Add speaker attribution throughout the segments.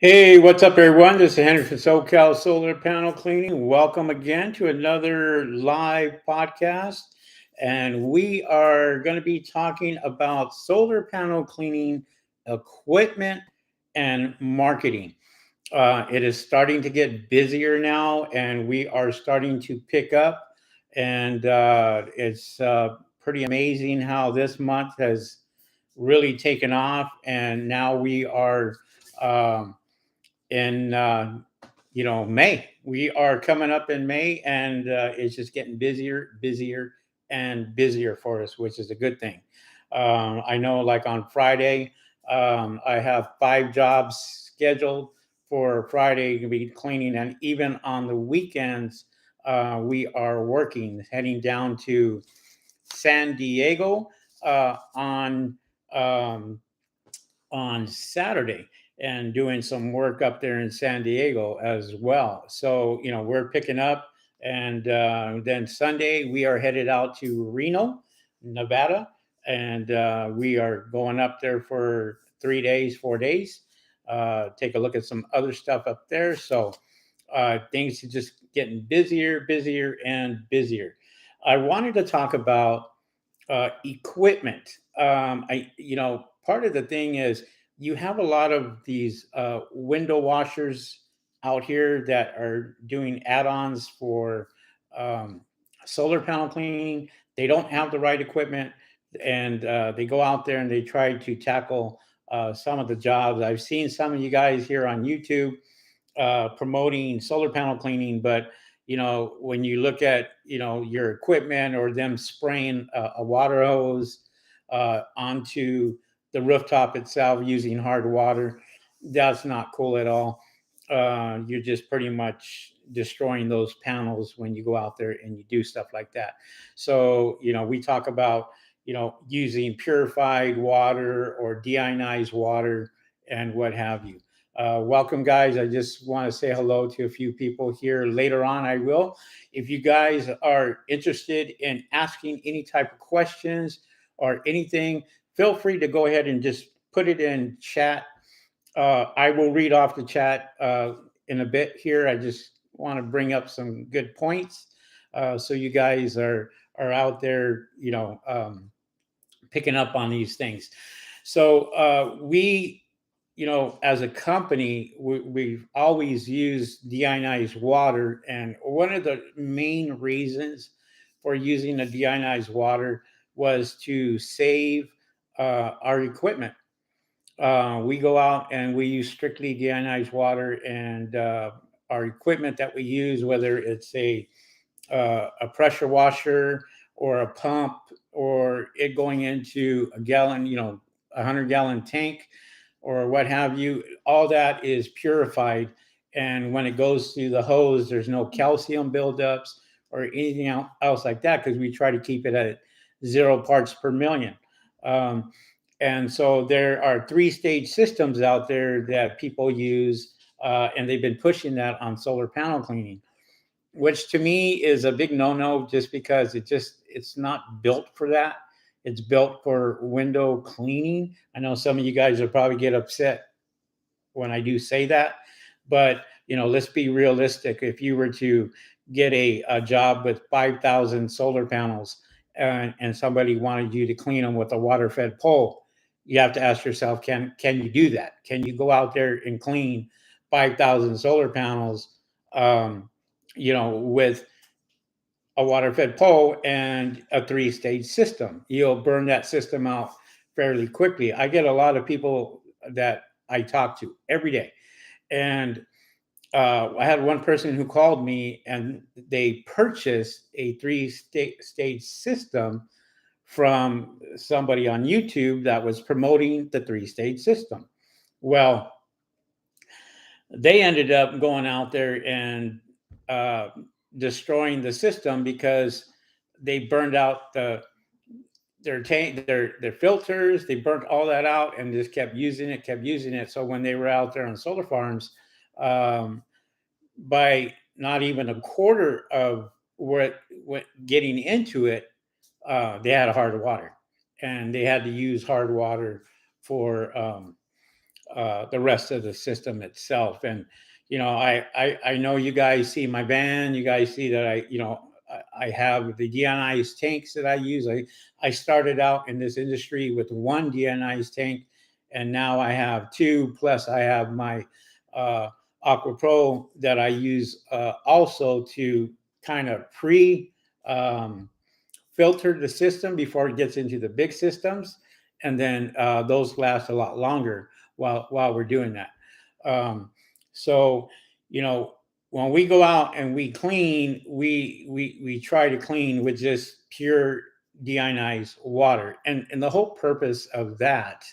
Speaker 1: Hey, what's up, everyone? This is Henry from SoCal Solar Panel Cleaning. Welcome again to another live podcast. And we are going to be talking about solar panel cleaning equipment and marketing. It is starting to get busier now, and we are starting to pick up. And it's pretty amazing how this month has really taken off. And now we are. Um, in May. We are coming up in May, and it's just getting busier, and busier for us, which is a good thing. I know, like on Friday, I have 5 jobs scheduled for Friday to be cleaning, and even on the weekends, we are working, heading down to San Diego um, on Saturday and doing some work up there in San Diego as well. So, we're picking up. And then Sunday, we are headed out to Reno, Nevada. And we are going up there for 3 days, 4 days, take a look at some other stuff up there. So things are just getting busier, and busier. I wanted to talk about equipment. Part of the thing is you have a lot of these window washers out here that are doing add-ons for um, solar panel cleaning. They don't have the right equipment, and they go out there and they try to tackle some of the jobs. I've seen some of you guys here on YouTube promoting solar panel cleaning, but when you look at your equipment, or them spraying a water hose onto the rooftop itself using hard water, that's not cool at all. You're just pretty much destroying those panels when you go out there and you do stuff like that. So we talk about using purified water or deionized water and what have you. Welcome, guys. I just want to say hello to a few people here. Later on, I will. If you guys are interested in asking any type of questions or anything, feel free to go ahead and just put it in chat. I will read off the chat in a bit here. I just want to bring up some good points, so you guys are out there, picking up on these things. So we, as a company, we've always used deionized water, and one of the main reasons for using the deionized water was to save our equipment. We go out and we use strictly deionized water, and our equipment that we use, whether it's a pressure washer or a pump, or it going into a gallon, 100-gallon tank or what have you, all that is purified. And when it goes through the hose, there's no calcium buildups or anything else like that, because we try to keep it at 0 parts per million. Um, and so there are 3-stage systems out there that people use, and they've been pushing that on solar panel cleaning, which to me is a big no-no, just because it's not built for that. It's built for window cleaning. I know some of you guys will probably get upset when I do say that, but let's be realistic. If you were to get a job with 5,000 solar panels, and somebody wanted you to clean them with a water-fed pole, you have to ask yourself, can you do that? Can you go out there and clean 5,000 solar panels, with a water fed pole and a 3-stage system? You'll burn that system out fairly quickly. I get a lot of people that I talk to every day. And I had one person who called me, and they purchased a 3-stage system from somebody on YouTube that was promoting the 3-stage system. Well, they ended up going out there and uh, destroying the system, because they burned out their tank, their filters. They burnt all that out and just kept using it. So when they were out there on solar farms, um, by not even a quarter of what getting into it, they had hard water, and they had to use hard water for the rest of the system itself. And I know you guys see my van. You guys see that I have the deionized tanks that I use. I started out in this industry with one deionized tank, and now I have two. Plus, I have my Aqua Pro that I use also to kind of um, filter the system before it gets into the big systems, and then those last a lot longer while we're doing that. Um, so, you know, when we go out and we clean, we try to clean with just pure deionized water, and the whole purpose of that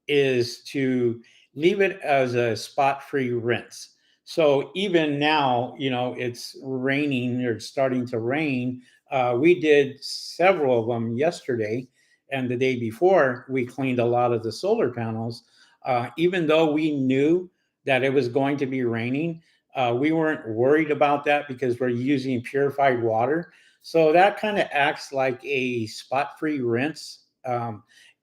Speaker 1: is to leave it as a spot free rinse. So even now, it's raining or it's starting to rain. We did several of them yesterday, and the day before, we cleaned a lot of the solar panels. Even though we knew that it was going to be raining, we weren't worried about that because we're using purified water. So that kind of acts like a spot free rinse.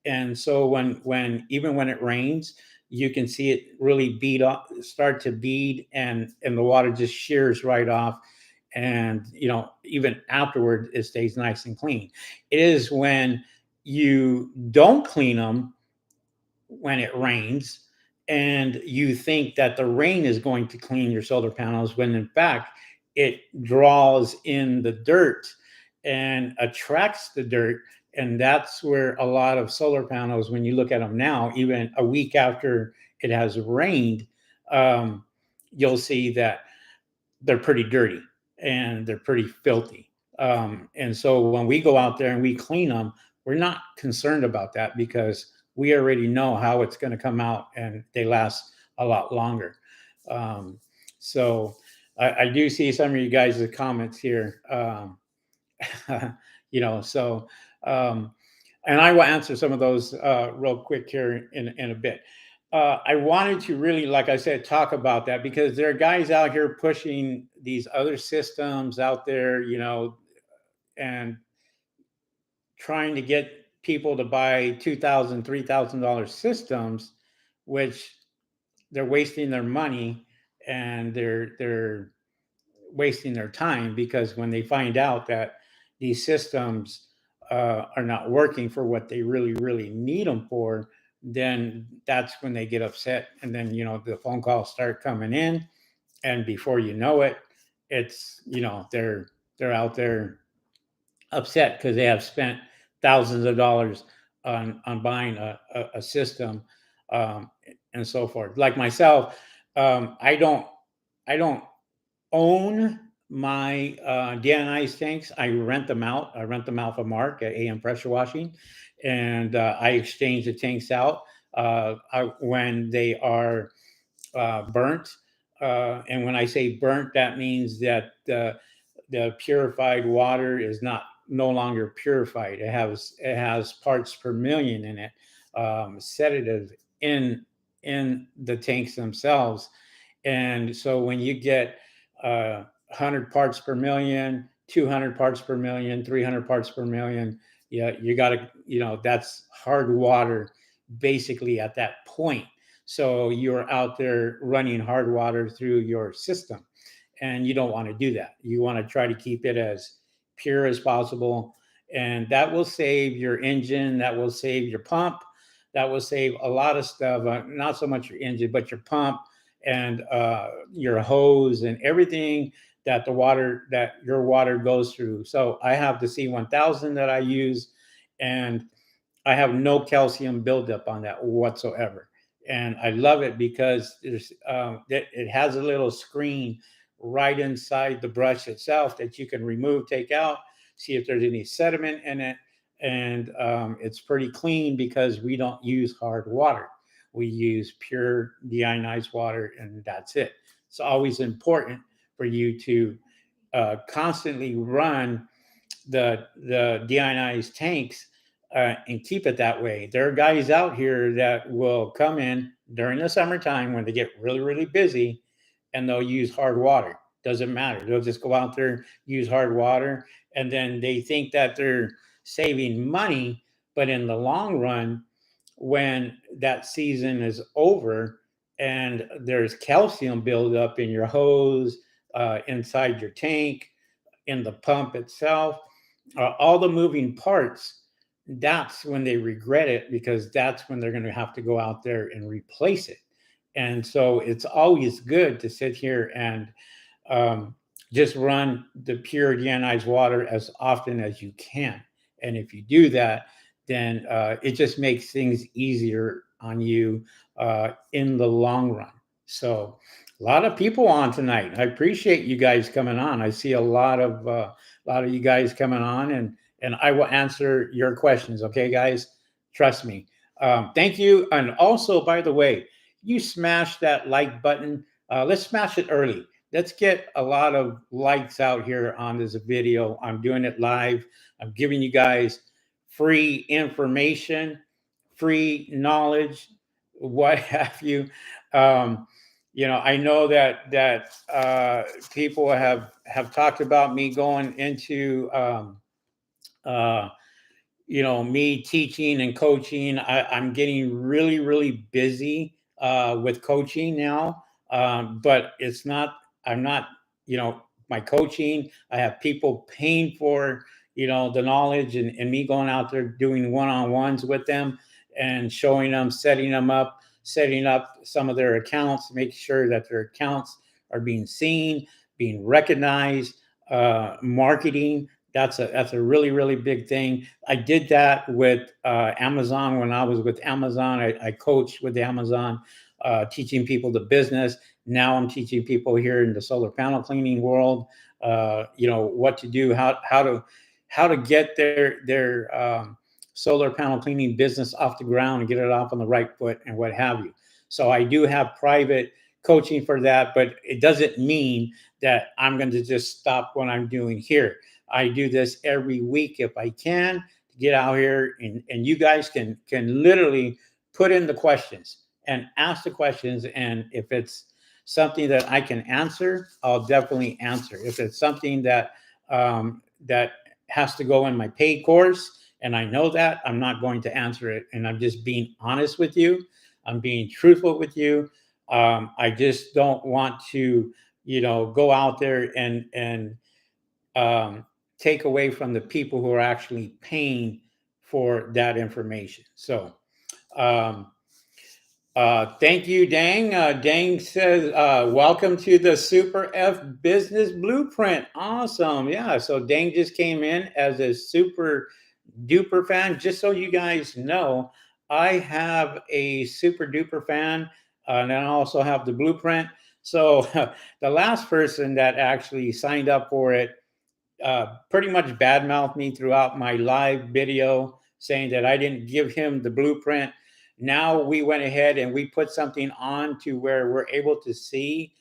Speaker 1: And so when even when it rains, you can see it really bead off, start to bead, and the water just shears right off. And even afterward, it stays nice and clean. It is when you don't clean them when it rains and you think that the rain is going to clean your solar panels, when in fact it draws in the dirt and attracts the dirt. And that's where a lot of solar panels, when you look at them now, even a week after it has rained, um, you'll see that they're pretty dirty and they're pretty filthy. And so when we go out there and we clean them, we're not concerned about that because we already know how it's going to come out and they last a lot longer. Um, so I do see some of you guys' comments here. So um, and I will answer some of those real quick here in a bit. I wanted to really, like I said, talk about that because there are guys out here pushing these other systems out there, and trying to get people to buy $2,000, $3,000 systems, which they're wasting their money and they're wasting their time, because when they find out that these systems are not working for what they really need them for, then that's when they get upset, and then the phone calls start coming in, and before you know it, it's they're out there upset because they have spent thousands of dollars on buying a system, um, and so forth. Like myself, I don't own my deionized tanks. I rent them out. I rent them out from Mark at AM Pressure Washing, and I exchange the tanks out when they are burnt. And when I say burnt, that means that the purified water is not no longer purified. It has parts per million in it, sedative in the tanks themselves. And so when you get 100 parts per million, 200 parts per million, 300 parts per million, yeah, you got to, that's hard water basically at that point. So you're out there running hard water through your system, and you don't want to do that. You want to try to keep it as pure as possible, and that will save your engine, that will save your pump, that will save a lot of stuff. Not so much your engine, but your pump and your hose and everything that your water goes through. So I have the C1000 that I use, and I have no calcium buildup on that whatsoever. And I love it because it has a little screen right inside the brush itself that you can remove, take out, see if there's any sediment in it. And it's pretty clean because we don't use hard water. We use pure deionized water, and that's it. It's always important for you to constantly run the deionized tanks and keep it that way. There are guys out here that will come in during the summertime when they get really busy, and they'll use hard water. Doesn't matter. They'll just go out there, use hard water, and then they think that they're saving money, but in the long run, when that season is over and there's calcium buildup in your hose, inside your tank, in the pump itself, all the moving parts, that's when they regret it, because that's when they're going to have to go out there and replace it. And so it's always good to sit here and um, just run the pure deionized water as often as you can. And if you do that, then it just makes things easier on you in the long run. So, a lot of people on tonight. I appreciate you guys coming on. I see a lot of you guys coming on, and I will answer your questions. Okay, guys, trust me. Thank you. And also, by the way, you smash that like button. Let's smash it early. Let's get a lot of likes out here on this video. I'm doing it live. I'm giving you guys free information, free knowledge, what have you. Um, I know that people have talked about me going into uh, me teaching and coaching. I'm getting really, really busy with coaching now. But it's not, I'm not, my coaching, I have people paying for, the knowledge, and me going out there doing one-on-ones with them and showing them, setting up some of their accounts, make sure that their accounts are being seen, being recognized, marketing. That's a really, really big thing. I did that with Amazon. When I was with Amazon, I coached with Amazon, teaching people the business. Now I'm teaching people here in the solar panel cleaning world, what to do, how to get their solar panel cleaning business off the ground and get it off on the right foot and what have you. So I do have private coaching for that, but it doesn't mean that I'm going to just stop what I'm doing here. I do this every week if I can, to get out here, and you guys can literally put in the questions and ask the questions. And if it's something that I can answer, I'll definitely answer. If it's something that has to go in my paid course, and I know that, I'm not going to answer it. And I'm just being honest with you. I'm being truthful with you. I just don't want to, go out there and um, take away from the people who are actually paying for that information. So, um, thank you, Dang. Dang says, welcome to the Super F Business Blueprint. Awesome. Yeah. So, Dang just came in as a super duper fan. Just so you guys know, I have a super duper fan, and I also have the blueprint. So, the last person that actually signed up for it pretty much badmouthed me throughout my live video, saying that I didn't give him the blueprint. Now we went ahead and we put something on to where we're able to see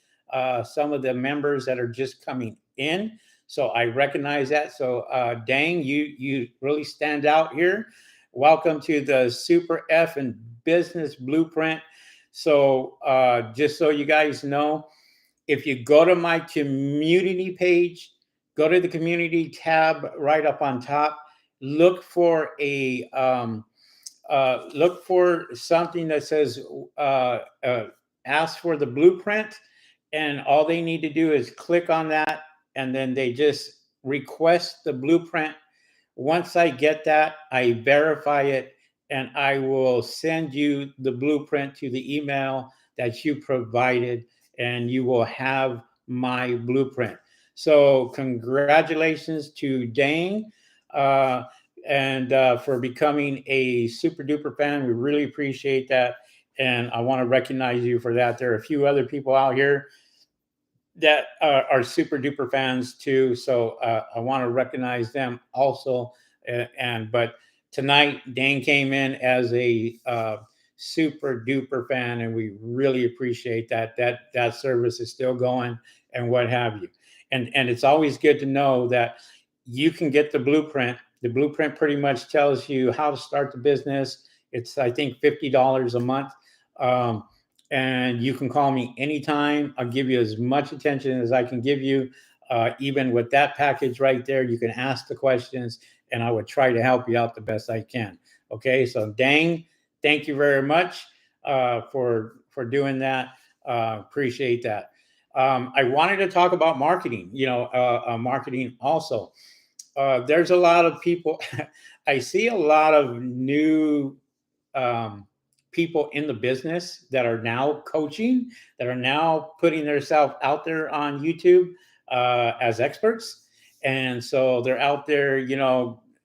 Speaker 1: some of the members that are just coming in. So I recognize that. So Dang, you really stand out here. Welcome to the Super F and Business Blueprint. So just so you guys know, if you go to my community page, go to the community tab right up on top, look for look for something that says ask for the blueprint, and all they need to do is click on that, and then they just request the blueprint. Once I get that, I verify it, and I will send you the blueprint to the email that you provided, and you will have my blueprint. So, congratulations to Dane, uh, and for becoming a super duper fan. We really appreciate that. And I want to recognize you for that. There are a few other people out here that are super duper fans too. So I want to recognize them also. But tonight, Dane came in as a super duper fan, and we really appreciate that. That service is still going, and what have you. And it's always good to know that you can get the blueprint. The blueprint pretty much tells you how to start the business. It's, I think, $50 a month. Um, and you can call me anytime. I'll give you as much attention as I can give you. Even with that package right there, you can ask the questions, and I would try to help you out the best I can. Okay, so Dang, Thank you very much for doing that. Appreciate that. I wanted to talk about marketing. Marketing also. There's a lot of people. I see a lot of new um, people in the business that are now coaching, that are now putting themselves out there on YouTube as experts, and so they're out there,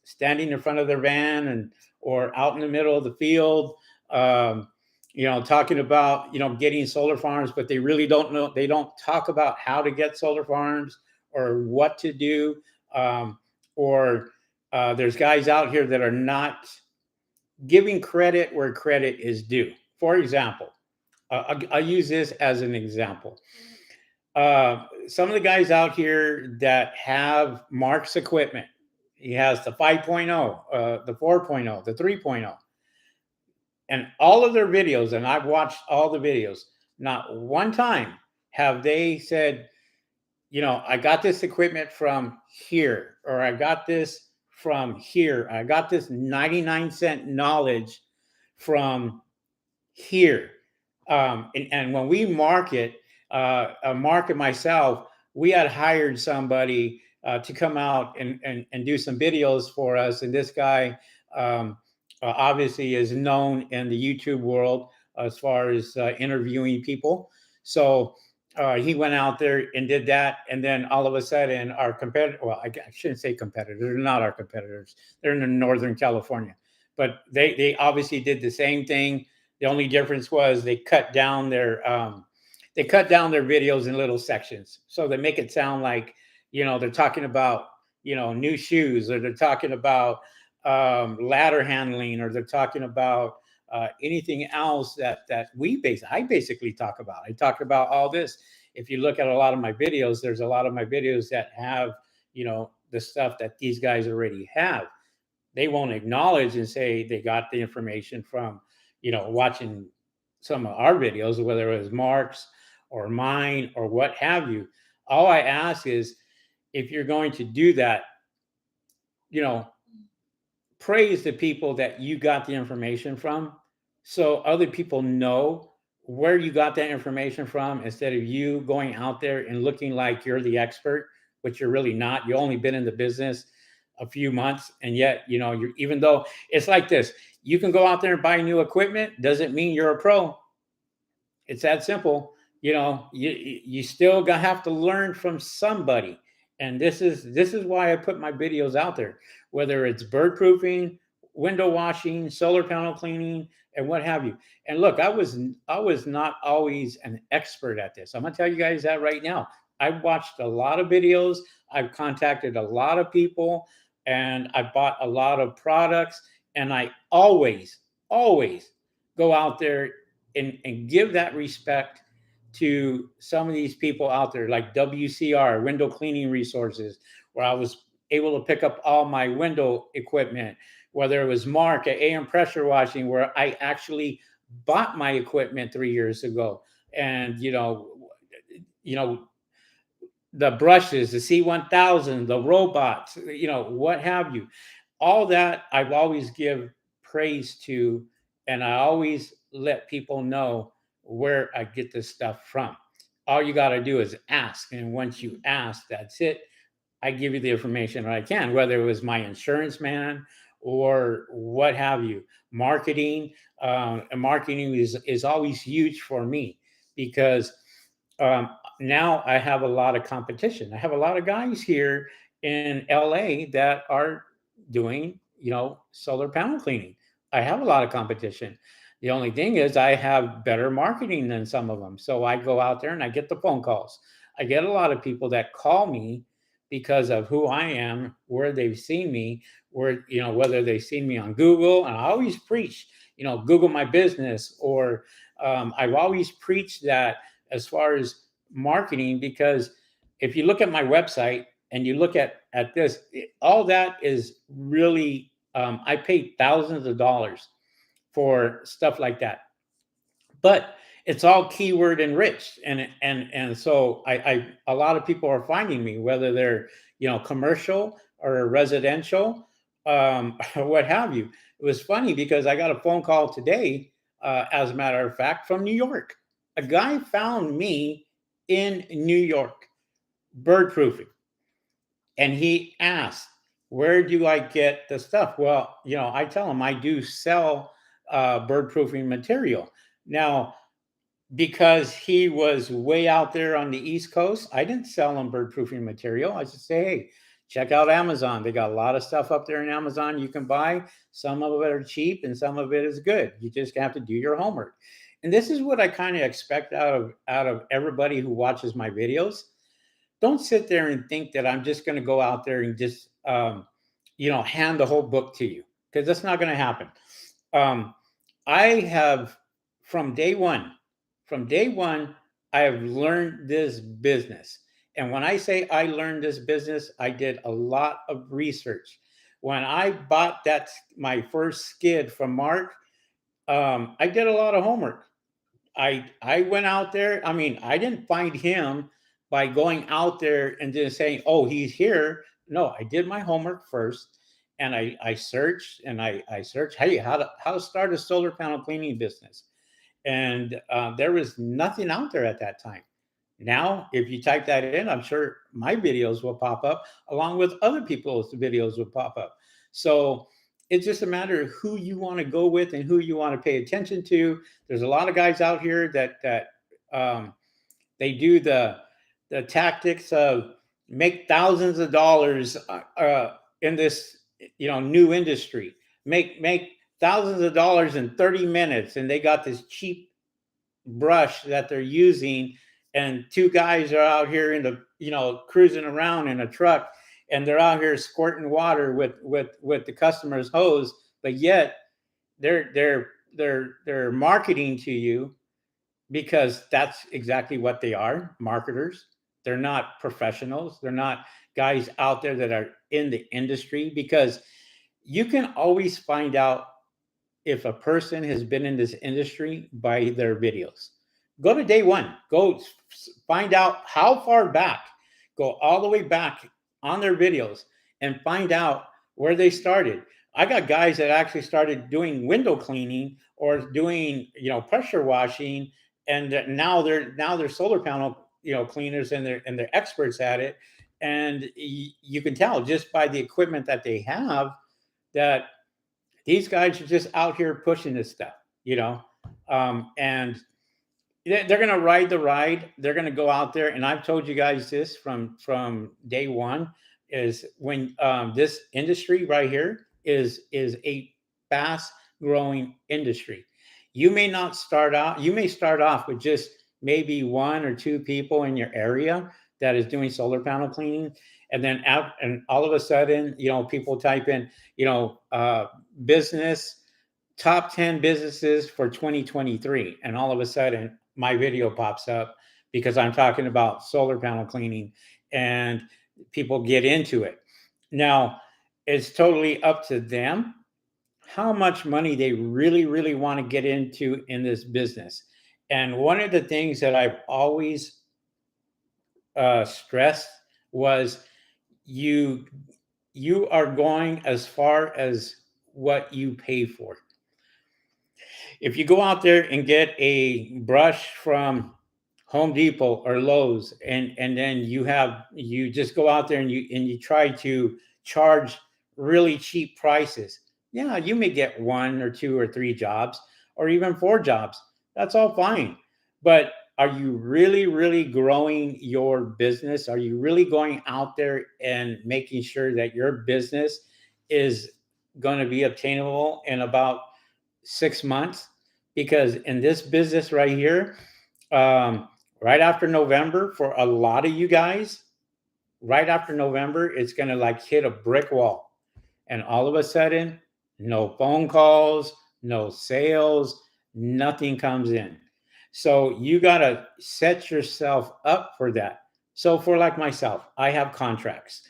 Speaker 1: standing in front of their van and or out in the middle of the field, um, talking about getting solar farms, but they really don't know. They don't talk about how to get solar farms or what to do, or there's guys out here that are not giving credit where credit is due. For example, I'll use this as an example. Some of the guys out here that have Mark's equipment, he has the 5.0, the 4.0, the 3.0, and all of their videos, and I've watched all the videos, not one time have they said, I got this equipment from here, or I got this from here. I got this 99-cent knowledge from here. And when we market, Mark and myself, we had hired somebody to come out and do some videos for us. And this guy obviously is known in the YouTube world as far as interviewing people. So he went out there and did that. And then all of a sudden, our competitor, well, I shouldn't say competitors, they're not our competitors, they're in Northern California. But they obviously did the same thing. The only difference was they cut down their videos in little sections, so they make it sound like they're talking about new shoes, or they're talking about ladder handling, or they're talking about anything else that I basically talk about. I talk about all this. If you look at a lot of my videos, there's a lot of my videos that have the stuff that these guys already have. They won't acknowledge and say they got the information from watching some of our videos, whether it was Mark's or mine or what have you. All I ask is, if you're going to do that, you know praise the people that you got the information from, so other people know where you got that information from, instead of you going out there and looking like you're the expert, which you're really not. You only been in the business a few months, and yet you're, even though it's like this, you can go out there and buy new equipment, doesn't mean you're a pro. It's that simple. You still gonna have to learn from somebody. And this is why I put my videos out there, whether it's bird proofing, window washing, solar panel cleaning, and what have you. And look, I was not always an expert at this. I'm gonna tell you guys that right now. I've watched a lot of videos, I've contacted a lot of people, and I bought a lot of products, and I always go out there and give that respect to some of these people out there, like WCR, window cleaning resources, where I was able to pick up all my window equipment, whether it was Mark at AM Pressure Washing, where I actually bought my equipment 3 years ago. And you know, the brushes, the C1000, the robots, what have you. All that I've always give praise to, and I always let people know where I get this stuff from. All you got to do is ask, and once you ask, that's it. I give you the information that I can, whether it was my insurance man or what have you. Marketing, and marketing is always huge for me, because um, now I have a lot of competition. I have a lot of guys here in LA that are doing, solar panel cleaning. I have a lot of competition. The only thing is, I have better marketing than some of them. So I go out there and I get the phone calls. I get a lot of people that call me because of who I am, where they've seen me, whether they've seen me on Google. And I always preach, Google my business, or I've always preached that as far as marketing, because if you look at my website and you look at this, all that is really, I paid thousands of dollars for stuff like that, but it's all keyword enriched. And so I a lot of people are finding me, whether they're commercial or residential, what have you. It was funny because I got a phone call today, as a matter of fact, from New York. A guy found me in New York, bird proofing, and he asked, "Where do I get the stuff?" Well, I tell him I do sell bird proofing material. Now, because he was way out there on the East Coast, I didn't sell him bird proofing material. I just say, hey, check out Amazon. They got a lot of stuff up there in Amazon you can buy. Some of it are cheap and some of it is good. You just have to do your homework. And this is what I kind of expect out of everybody who watches my videos. Don't sit there and think that I'm just going to go out there and just hand the whole book to you, because that's not going to happen. um, I have, from day one, from day one, I have learned this business. And when I say I learned this business, I did a lot of research. When I bought my first skid from Mark, I did a lot of homework. I went out there. I mean, I didn't find him by going out there and just saying, "Oh, he's here." No, I did my homework first, and I searched and I searched, hey, how to start a solar panel cleaning business, and there was nothing out there at that time. Now, if you type that in, I'm sure my videos will pop up along with other people's videos will pop up. So it's just a matter of who you want to go with and who you want to pay attention to. There's a lot of guys out here that um, they do the tactics of make thousands of dollars in this new industry. Make thousands of dollars in 30 minutes, and they got this cheap brush that they're using, and two guys are out here in the cruising around in a truck, and they're out here squirting water with the customer's hose, but yet they're marketing to you, because that's exactly what they are, marketers. They're not professionals. They're not guys out there that are in the industry, because you can always find out if a person has been in this industry by their videos. Go to day one, find out how far back, go all the way back on their videos and find out where they started. I got guys that actually started doing window cleaning or doing, pressure washing, and now they're solar panel, cleaners, and they're experts at it. And you can tell just by the equipment that they have that these guys are just out here pushing this stuff, and they're going to ride the ride. They're going to go out there, and I've told you guys this from day one, is when this industry right here is a fast growing industry. You may start off with just maybe one or two people in your area that is doing solar panel cleaning, and then and all of a sudden, people type in, business top 10 businesses for 2023, and all of a sudden my video pops up because I'm talking about solar panel cleaning, and people get into it. Now, it's totally up to them how much money they really, really want to get into in this business. And one of the things that I've always stressed was, you you are going as far as what you pay for. If you go out there and get a brush from Home Depot or Lowe's, and then you just go out there and you try to charge really cheap prices, yeah, you may get one or two or three jobs or even four jobs. That's all fine. But are you really, really growing your business? Are you really going out there and making sure that your business is going to be obtainable in about 6 months? Because in this business right here, um, right after November, for a lot of you guys, right after November, it's going to like hit a brick wall. And all of a sudden, no phone calls, no sales, nothing comes in. So you got to set yourself up for that. So, for like myself, I have contracts.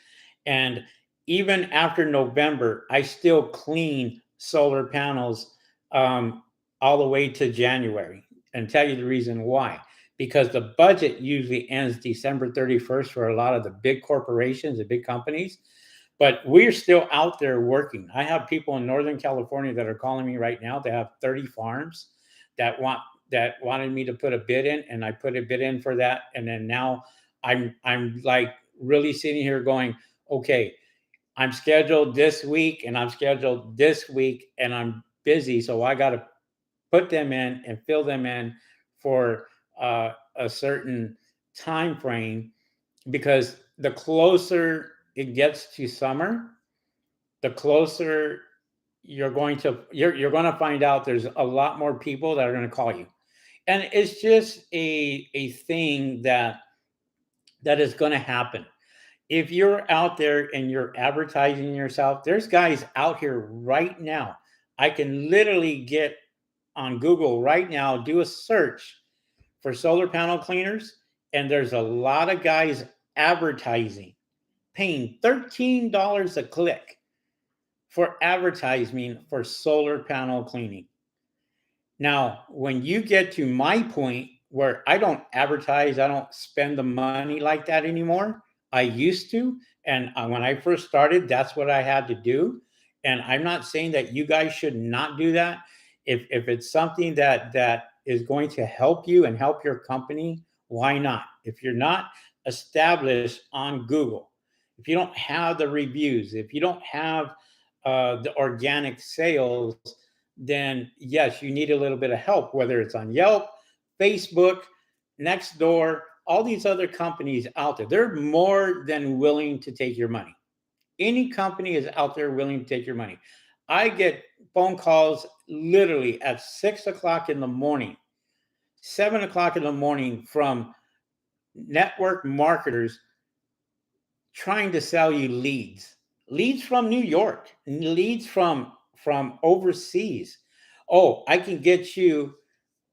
Speaker 1: And even after November, I still clean solar panels um, all the way to January. And tell you the reason why. Because the budget usually ends December 31st for a lot of the big corporations, the big companies. But we're still out there working. I have people in Northern California that are calling me right now. They have 30 farms that wanted me to put a bid in, and I put a bid in for that. And then now I'm like really sitting here going, okay, I'm scheduled this week and I'm scheduled this week and I'm busy. So I got to put them in and fill them in for a certain time frame, because the closer it gets to summer, the closer you're going to find out there's a lot more people that are going to call you. And it's just a thing that is going to happen. If you're out there and you're advertising yourself, there's guys out here right now. I can literally get on Google right now, do a search for solar panel cleaners, and there's a lot of guys advertising, paying $13 a click for advertising for solar panel cleaning. Now, when you get to my point where I don't advertise, I don't spend the money like that anymore. I used to. And when I first started, that's what I had to do. And I'm not saying that you guys should not do that. If it's something that is going to help you and help your company, why not? If you're not established on Google, if you don't have the reviews, if you don't have the organic sales, then yes, you need a little bit of help, whether it's on Yelp, Facebook, Nextdoor, all these other companies out there. They're more than willing to take your money. Any company is out there willing to take your money. I get phone calls literally at 6 o'clock in the morning, 7 o'clock in the morning from network marketers trying to sell you leads from New York, leads from overseas. Oh, I can get you,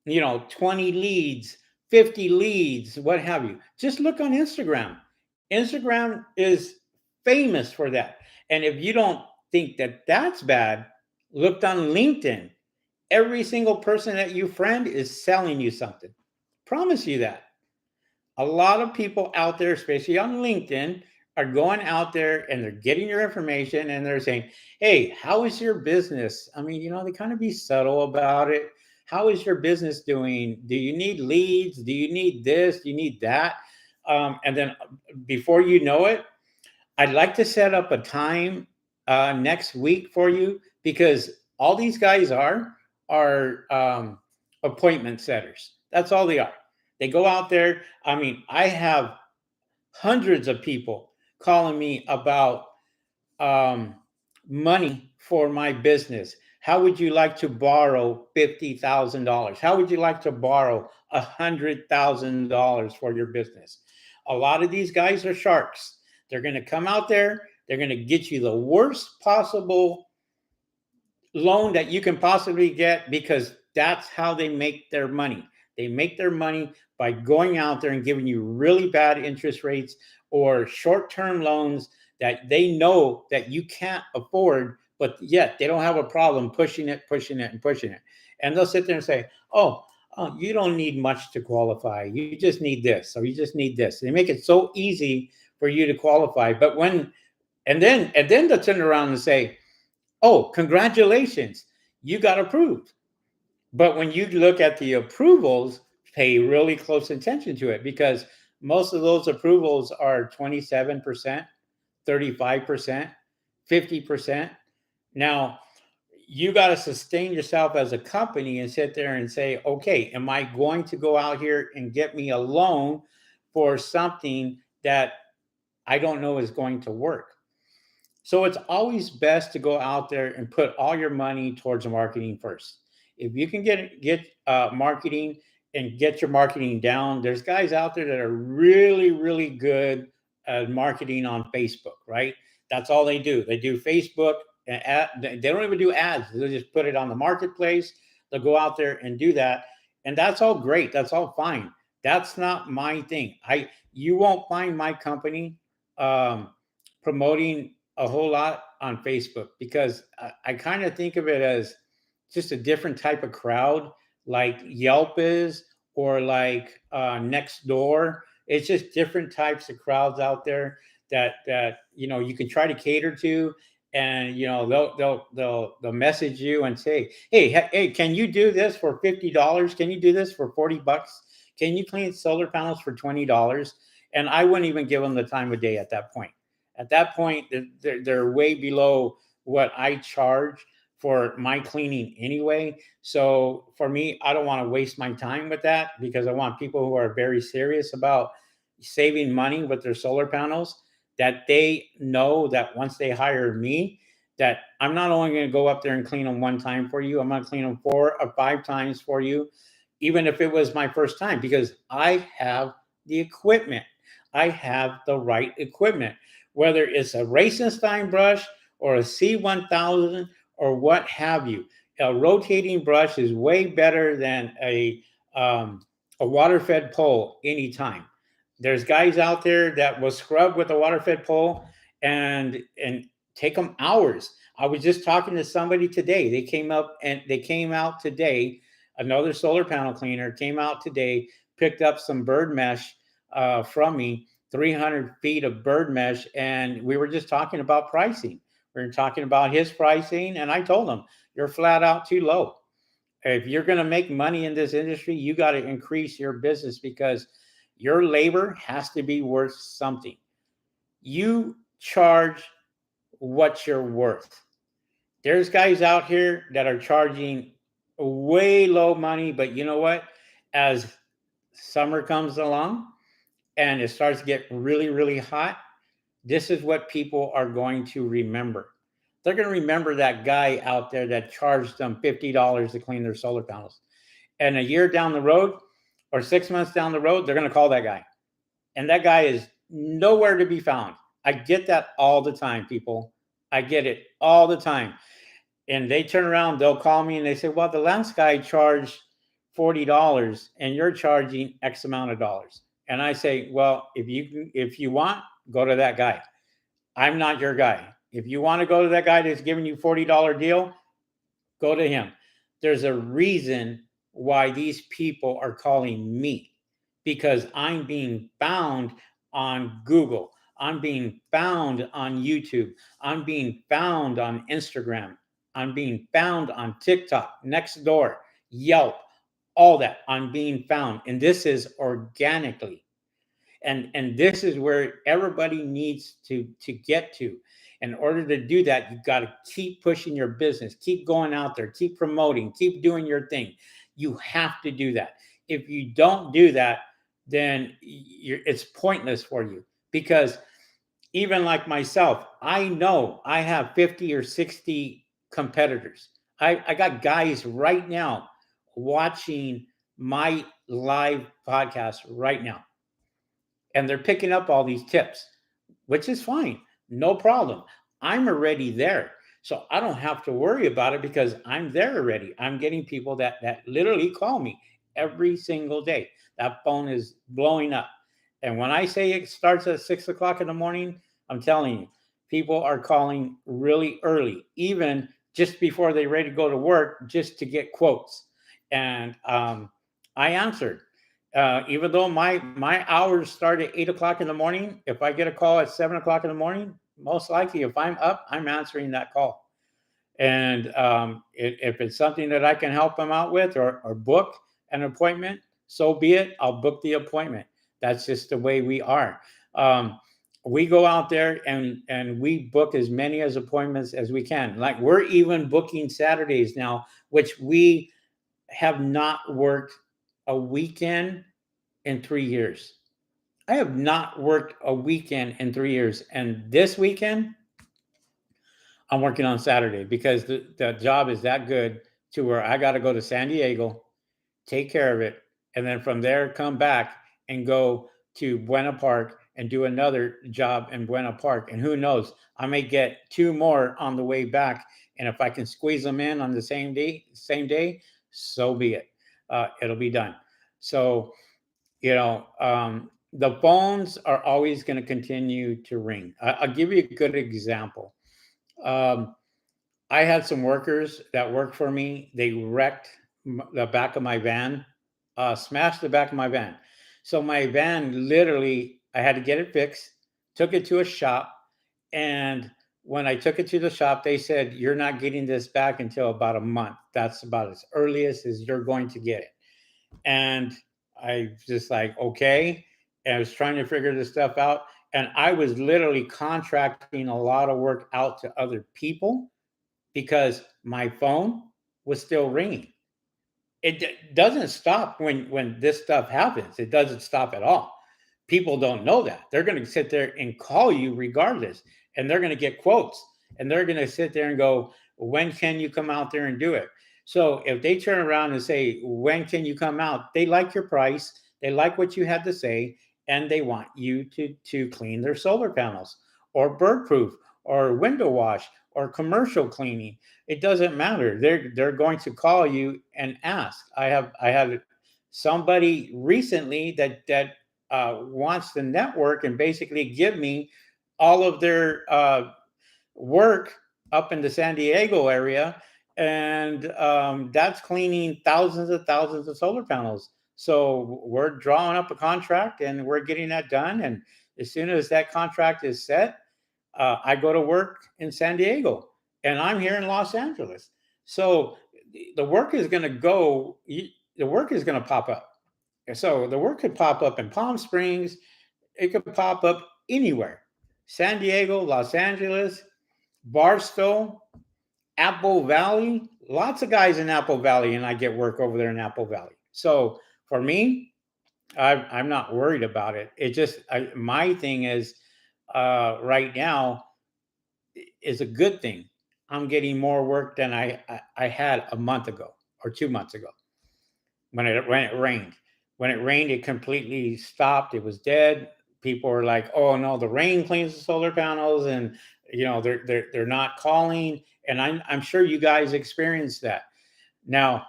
Speaker 1: 20 leads, 50 leads, what have you. Just look on Instagram. Instagram is famous for that. And if you don't think that that's bad, look on LinkedIn. Every single person that you friend is selling you something. Promise you that. A lot of people out there, especially on LinkedIn, are going out there and they're getting your information and they're saying, hey, how is your business? I mean, they kind of be subtle about it. How is your business doing? Do you need leads? Do you need this? Do you need that? And then before you know it, I'd like to set up a time next week for you, because all these guys are appointment setters. That's all they are. They go out there. I mean, I have hundreds of people calling me about um, money for my business. How would you like to borrow $50,000? How would you like to borrow $100,000 for your business? A lot of these guys are sharks. They're going to come out there. They're going to get you the worst possible loan that you can possibly get, because that's how they make their money. They make their money by going out there and giving you really bad interest rates or short-term loans that they know that you can't afford, but yet they don't have a problem pushing it, pushing it, and pushing it. And they'll sit there and say, oh, you don't need much to qualify. You just need this, or you just need this. They make it so easy for you to qualify. But then they'll turn around and say, oh, congratulations, you got approved. But when you look at the approvals, pay really close attention to it, because most of those approvals are 27%, 35%, 50%. Now, you got to sustain yourself as a company and sit there and say, okay, am I going to go out here and get me a loan for something that I don't know is going to work? So it's always best to go out there and put all your money towards marketing first. If you can get marketing and get your marketing down, there's guys out there that are really, really good at marketing on Facebook, right? That's all they do. They do Facebook and they don't even do ads. They just put it on the marketplace. They'll go out there and do that. And that's all great. That's all fine. That's not my thing. You won't find my company um, promoting a whole lot on Facebook, because I kind of think of it as just a different type of crowd, like Yelp is, or like Nextdoor. It's just different types of crowds out there that you can try to cater to, and they'll message you and say, hey, can you do this for $50? Can you do this for $40? Can you clean solar panels for $20? And I wouldn't even give them the time of day at that point. At that point, they're way below what I charge for my cleaning anyway. So for me, I don't want to waste my time with that, because I want people who are very serious about saving money with their solar panels, that they know that once they hire me, that I'm not only going to go up there and clean them one time for you, I'm going to clean them 4 or 5 times for you, even if it was my first time, because I have the equipment. I have the right equipment, whether it's a Racenstein brush or a C1000 or what have you. A rotating brush is way better than a water-fed pole anytime. There's guys out there that will scrub with a water-fed pole and take them hours. I was just talking to somebody today. They came out today. Another solar panel cleaner came out today, picked up some bird mesh from me, 300 feet of bird mesh, and we were just talking about pricing. We were talking about his pricing, and I told him, you're flat out too low. If you're going to make money in this industry, you got to increase your business, because your labor has to be worth something. You charge what you're worth. There's guys out here that are charging way low money, but you know what? As summer comes along and it starts to get really, really hot, this is what people are going to remember. They're going to remember that guy out there that charged them $50 to clean their solar panels. And a year down the road or 6 months down the road, they're going to call that guy. And that guy is nowhere to be found. I get that all the time, people. I get it all the time. And they turn around, they'll call me and they say, well, the last guy charged $40 and you're charging X amount of dollars. And I say, well, if you want, go to that guy. I'm not your guy. If you want to go to that guy that's giving you $40 deal, go to him. There's a reason why these people are calling me, because I'm being found on Google. I'm being found on YouTube. I'm being found on Instagram. I'm being found on TikTok, Nextdoor, Yelp, all that. I'm being found. And this is organically. And this is where everybody needs to get to. In order to do that, you've got to keep pushing your business, keep going out there, keep promoting, keep doing your thing. You have to do that. If you don't do that, then it's pointless for you, because even like myself, I know I have 50 or 60 competitors. I got guys right now watching my live podcast right now, and they're picking up all these tips, which is fine. No problem. I'm already there. So I don't have to worry about it, because I'm there already. I'm getting people that literally call me every single day. That phone is blowing up. And when I say it starts at 6 o'clock in the morning, I'm telling you, people are calling really early, even just before they're ready to go to work, just to get quotes. And I answered. Even though my hours start at 8 o'clock in the morning, if I get a call at 7 o'clock in the morning, most likely, if I'm up, I'm answering that call. And if it's something that I can help them out with, or book an appointment, so be it. I'll book the appointment. That's just the way we are. We go out there and we book as many as appointments as we can. Like, we're even booking Saturdays now, which we have not worked a weekend in 3 years. I have not worked a weekend in 3 years. And this weekend, I'm working on Saturday, because the job is that good to where I got to go to San Diego, take care of it, and then from there come back and go to Buena Park and do another job in Buena Park. And who knows, I may get two more on the way back. And if I can squeeze them in on the same day, so be it. It'll be done. So, the phones are always going to continue to ring. I'll give you a good example. Um, I had some workers that worked for me. They wrecked the back of my van, smashed the back of my van. So my van, literally, I had to get it fixed. took it to a shop, and when I took it to the shop, they said, "You're not getting this back until about a month. That's about as earliest as you're going to get it." And I just like, okay. And I was trying to figure this stuff out. And I was literally contracting a lot of work out to other people because my phone was still ringing. Doesn't stop when this stuff happens. It doesn't stop at all. People don't know that. They're going to sit there and call you regardless, and they're going to get quotes, and they're going to sit there and go, "When can you come out there and do it?" So if they turn around and say, "When can you come out?" They like your price, they like what you had to say, and they want you to clean their solar panels, or bird proof, or window wash, or commercial cleaning. It doesn't matter. They're going to call you and ask. I had somebody recently that wants to network and basically give me all of their work up in the San Diego area, and that's cleaning thousands of solar panels. So we're drawing up a contract and we're getting that done. And as soon as that contract is set, I go to work in San Diego, and I'm here in Los Angeles. So the work is going to go. The work is going to pop up. So the work could pop up in Palm Springs. It could pop up anywhere. San Diego, Los Angeles, Barstow, Apple Valley. Lots of guys in Apple Valley, and I get work over there in Apple Valley. So for me, I'm not worried about it. It just my thing is right now is a good thing. I'm getting more work than I had a month ago or 2 months ago when it rained. When it rained, it completely stopped. It was dead. People were like, "Oh no, the rain cleans the solar panels," and they're not calling. And I'm sure you guys experienced that. Now,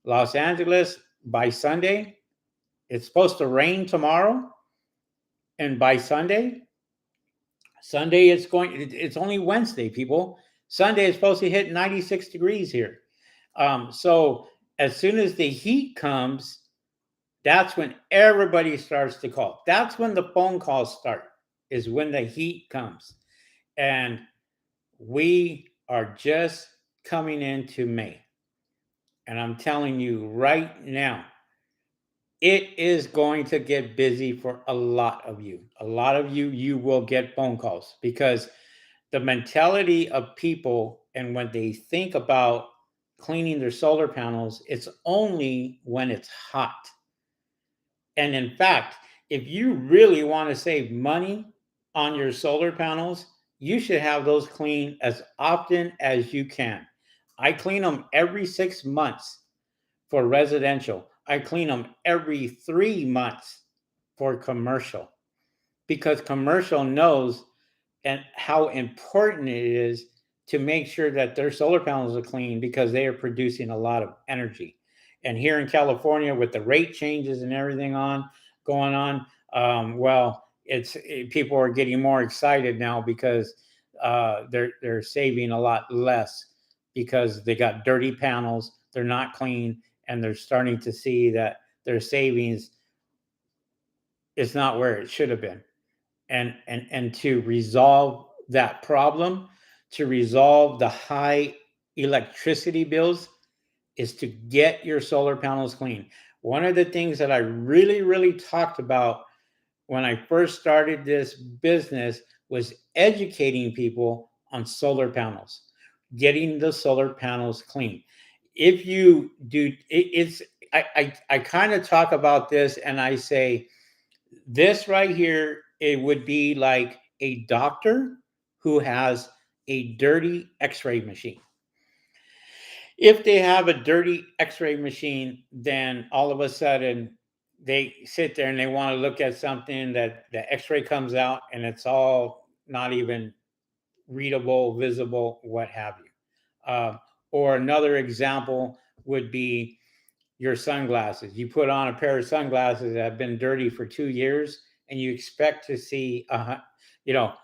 Speaker 1: Los Angeles, by Sunday, it's supposed to rain tomorrow, and by Sunday it's only Wednesday, people. Sunday is supposed to hit 96 degrees here. So as soon as the heat comes, that's when everybody starts to call. That's when the phone calls start, is when the heat comes. And we are just coming into May. And I'm telling you right now, it is going to get busy for a lot of you. A lot of you, you will get phone calls because the mentality of people, and when they think about cleaning their solar panels, it's only when it's hot. And in fact, if you really want to save money on your solar panels, you should have those cleaned as often as you can. I clean them every 6 months for residential. I clean them every 3 months for commercial, because commercial knows and how important it is to make sure that their solar panels are clean, because they are producing a lot of energy. And here in California, with the rate changes and everything on going on, well, people are getting more excited now because they're saving a lot less because they got dirty panels, they're not clean, and they're starting to see that their savings is not where it should have been. And to resolve that problem, to resolve the high electricity bills, is to get your solar panels clean. One of the things that I really talked about when I first started this business was educating people on solar panels, getting the solar panels clean. If you do it's I kind of talk about this, and I say this right here, it would be like a doctor who has a dirty x-ray machine. If they have a dirty x-ray machine, then all of a sudden they sit there and they want to look at something that the x-ray comes out and it's all not even readable, visible, what have you. Or another example would be your sunglasses. You put on a pair of sunglasses that have been dirty for 2 years, and you expect to see you know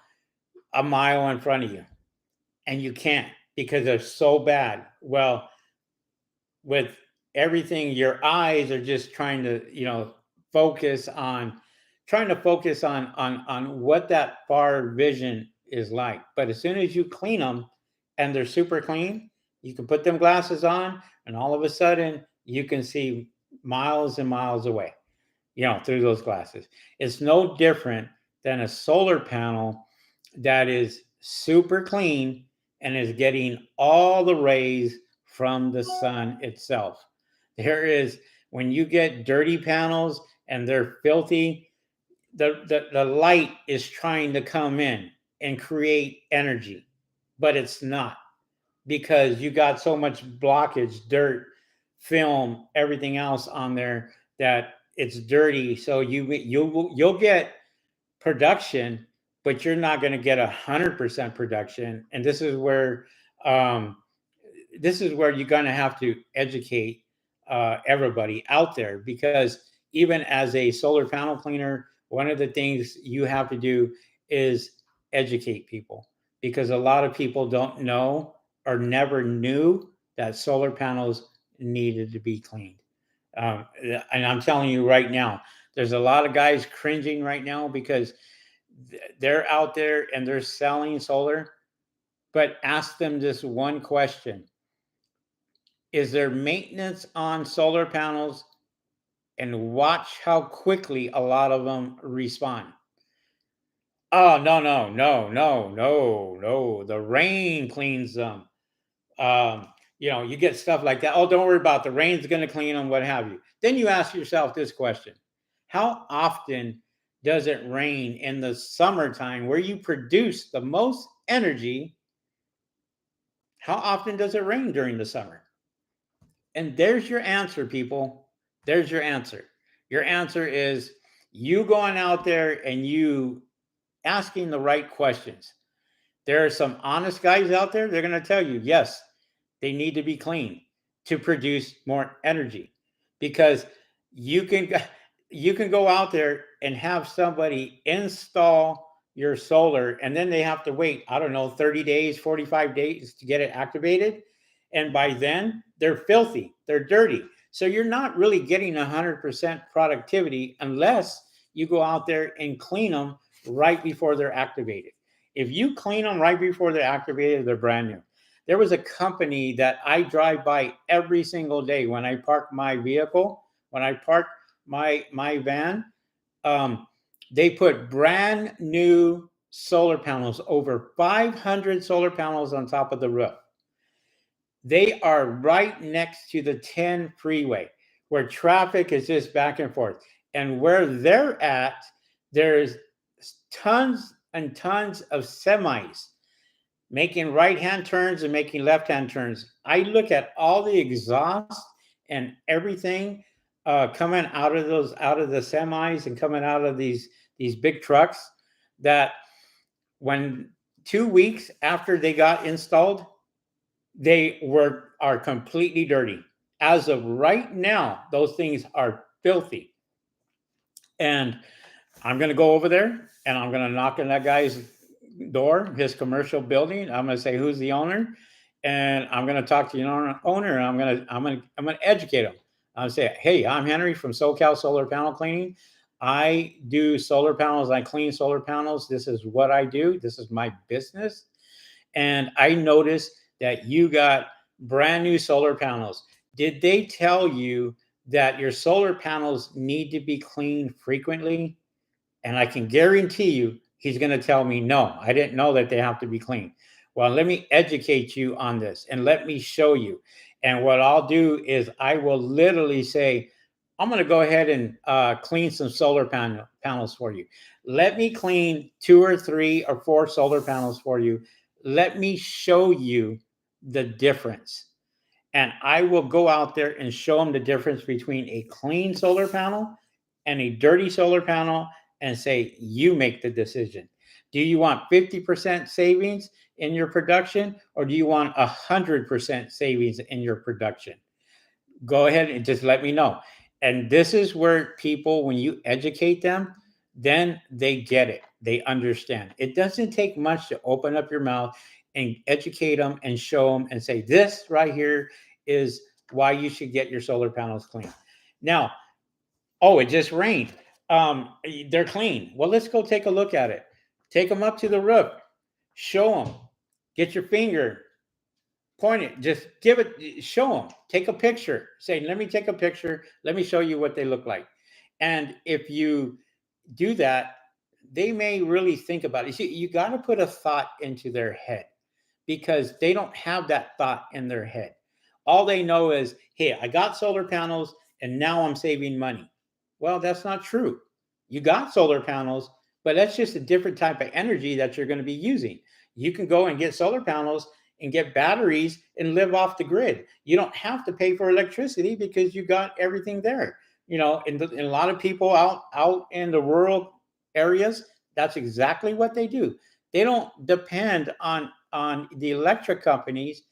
Speaker 1: a mile in front of you, and you can't because they're so bad. Well, with everything, your eyes are just trying to focus on trying to focus on what that far vision is like. But as soon as you clean them and they're super clean, you can put them glasses on, and all of a sudden you can see miles and miles away, through those glasses. It's no different than a solar panel that is super clean and is getting all the rays from the sun itself. There is, when you get dirty panels and they're filthy, the light is trying to come in and create energy, but it's not, because you got so much blockage, dirt, film, everything else on there, that it's dirty. So you'll get production, but you're not going to get 100% production. And um, this is where you're going to have to educate everybody out there, because even as a solar panel cleaner, one of the things you have to do is educate people, because a lot of people don't know or never knew that solar panels needed to be cleaned. And I'm telling you right now, there's a lot of guys cringing right now because they're out there and they're selling solar. But ask them this one question: is there maintenance on solar panels? And watch how quickly a lot of them respond. Oh, no, no, no, no, no, no. The rain cleans them. You get stuff like that. Oh, don't worry about it. The rain's going to clean them, what have you. Then you ask yourself this question: how often does it rain in the summertime where you produce the most energy? How often does it rain during the summer? And there's your answer, people. There's your answer. Your answer is you going out there and you asking the right questions. There are some honest guys out there. They're going to tell you, yes, they need to be clean to produce more energy, because you can you can go out there and have somebody install your solar, and then they have to wait, I don't know, 30 days, 45 days to get it activated. And by then they're filthy, they're dirty. So you're not really getting 100% productivity unless you go out there and clean them right before they're activated. If you clean them right before they're activated, they're brand new. There was a company that I drive by every single day when I park my vehicle, when I park my van. Um, they put brand new solar panels, over 500 solar panels on top of the roof. They are right next to the 10 freeway, where traffic is just back and forth. And where they're at, there's tons and tons of semis making right-hand turns and making left-hand turns. I look at all the exhaust and everything coming out of the semis and coming out of these big trucks, that when 2 weeks after they got installed, they are completely dirty. As of right now, those things are filthy. And I'm going to go over there and I'm going to knock on that guy's door, his commercial building. I'm going to say, who's the owner? And I'm going to talk to the owner, and I'm going to educate him. I'll say, hey, I'm Henry from SoCal Solar Panel Cleaning. I do solar panels. I clean solar panels. This is what I do. This is my business. And I noticed that you got brand new solar panels. Did they tell you that your solar panels need to be cleaned frequently? And I can guarantee you, he's going to tell me, no, I didn't know that they have to be clean. Well, let me educate you on this and let me show you. And what I'll do is I will literally say, I'm going to go ahead and clean some solar panels for you. Let me clean 2 or 3 or 4 solar panels for you. Let me show you the difference. And I will go out there and show them the difference between a clean solar panel and a dirty solar panel, and say, you make the decision. Do you want 50% savings in your production, or do you want 100% savings in your production? Go ahead and just let me know. And this is where people, when you educate them, then they get it. They understand. It doesn't take much to open up your mouth and educate them and show them and say, this right here is why you should get your solar panels clean. Now, oh, it just rained. They're clean. Well, let's go take a look at it. Take them up to the roof, show them, get your finger, point it, just give it, show them, take a picture, say, let me take a picture, let me show you what they look like. And if you do that, they may really think about it. You got to put a thought into their head because they don't have that thought in their head. All they know is, hey, I got solar panels and now I'm saving money. Well, that's not true. You got solar panels, but that's just a different type of energy that you're going to be using. You can go and get solar panels and get batteries and live off the grid. You don't have to pay for electricity because you got everything there. And a lot of people out in the rural areas, that's exactly what they do. They don't depend on the electric companies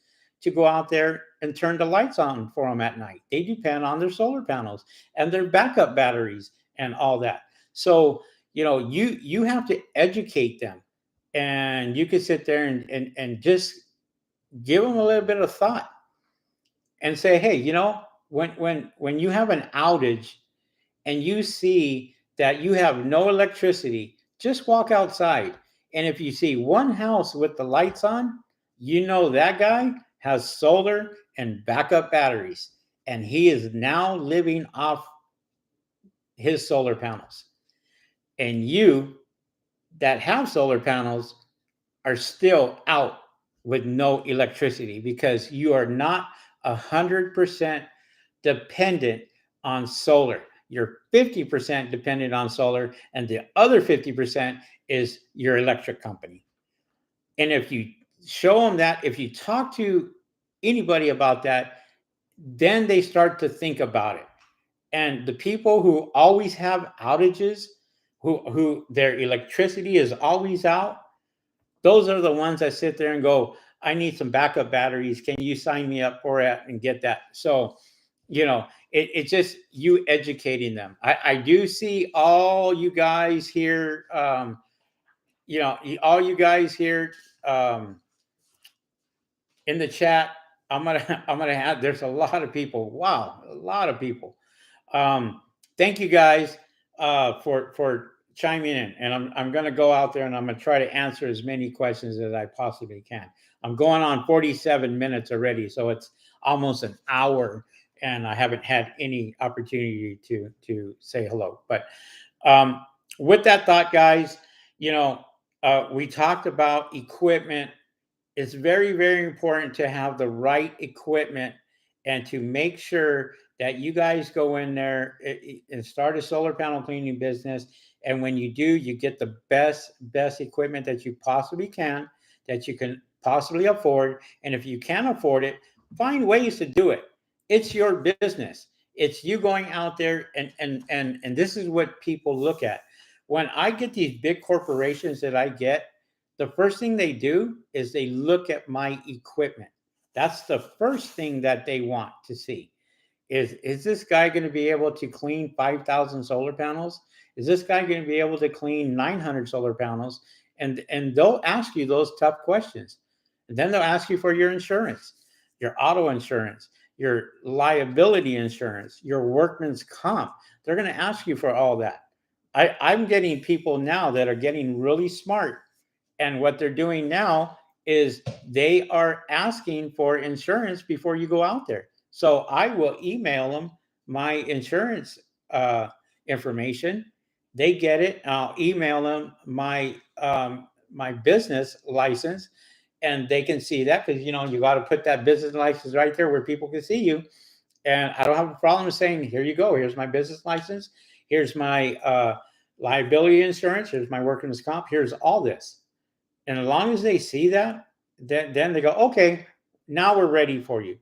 Speaker 1: to go out there and turn the lights on for them at night. They depend on their solar panels and their backup batteries and all that. So, you have to educate them, and you could sit there and just give them a little bit of thought and say, hey, when you have an outage and you see that you have no electricity, just walk outside. And if you see one house with the lights on, you know that guy has solar and backup batteries, and he is now living off his solar panels. And you that have solar panels are still out with no electricity because you are not 100% dependent on solar. You're 50% dependent on solar, and the other 50% is your electric company. And if you show them that, if you talk to anybody about that, then they start to think about it. And the people who always have outages, who their electricity is always out, those are the ones that sit there and go, I need some backup batteries. Can you sign me up for it and get that? So, it's just you educating them. I do see all you guys here, all you guys here in the chat. I'm gonna have. There's a lot of people. Wow, a lot of people. Um, Thank you guys for chiming in, and I'm going to go out there and I'm going to try to answer as many questions as I possibly can. I'm going on 47 minutes already, so it's almost an hour, and I haven't had any opportunity to say hello. But um, with that thought, guys, we talked about equipment. It's very, very important to have the right equipment and to make sure that you guys go in there and start a solar panel cleaning business. And when you do, you get the best equipment that you possibly can, that you can possibly afford. And if you can't afford it, find ways to do it. It's your business. It's you going out there, and this is what people look at. When I get these big corporations that I get, the first thing they do is they look at my equipment. That's the first thing that they want to see. Is this guy going to be able to clean 5,000 solar panels? Is this guy going to be able to clean 900 solar panels? And they'll ask you those tough questions. And then they'll ask you for your insurance, your auto insurance, your liability insurance, your workman's comp. They're going to ask you for all that. I'm getting people now that are getting really smart, and what they're doing now is they are asking for insurance before you go out there. So I will email them my insurance information. They get it. I'll email them my business license, and they can see that because you got to put that business license right there where people can see you. And I don't have a problem saying, here you go. Here's my business license. Here's my liability insurance. Here's my workman's comp. Here's all this. And as long as they see that, then they go, okay, now we're ready for you.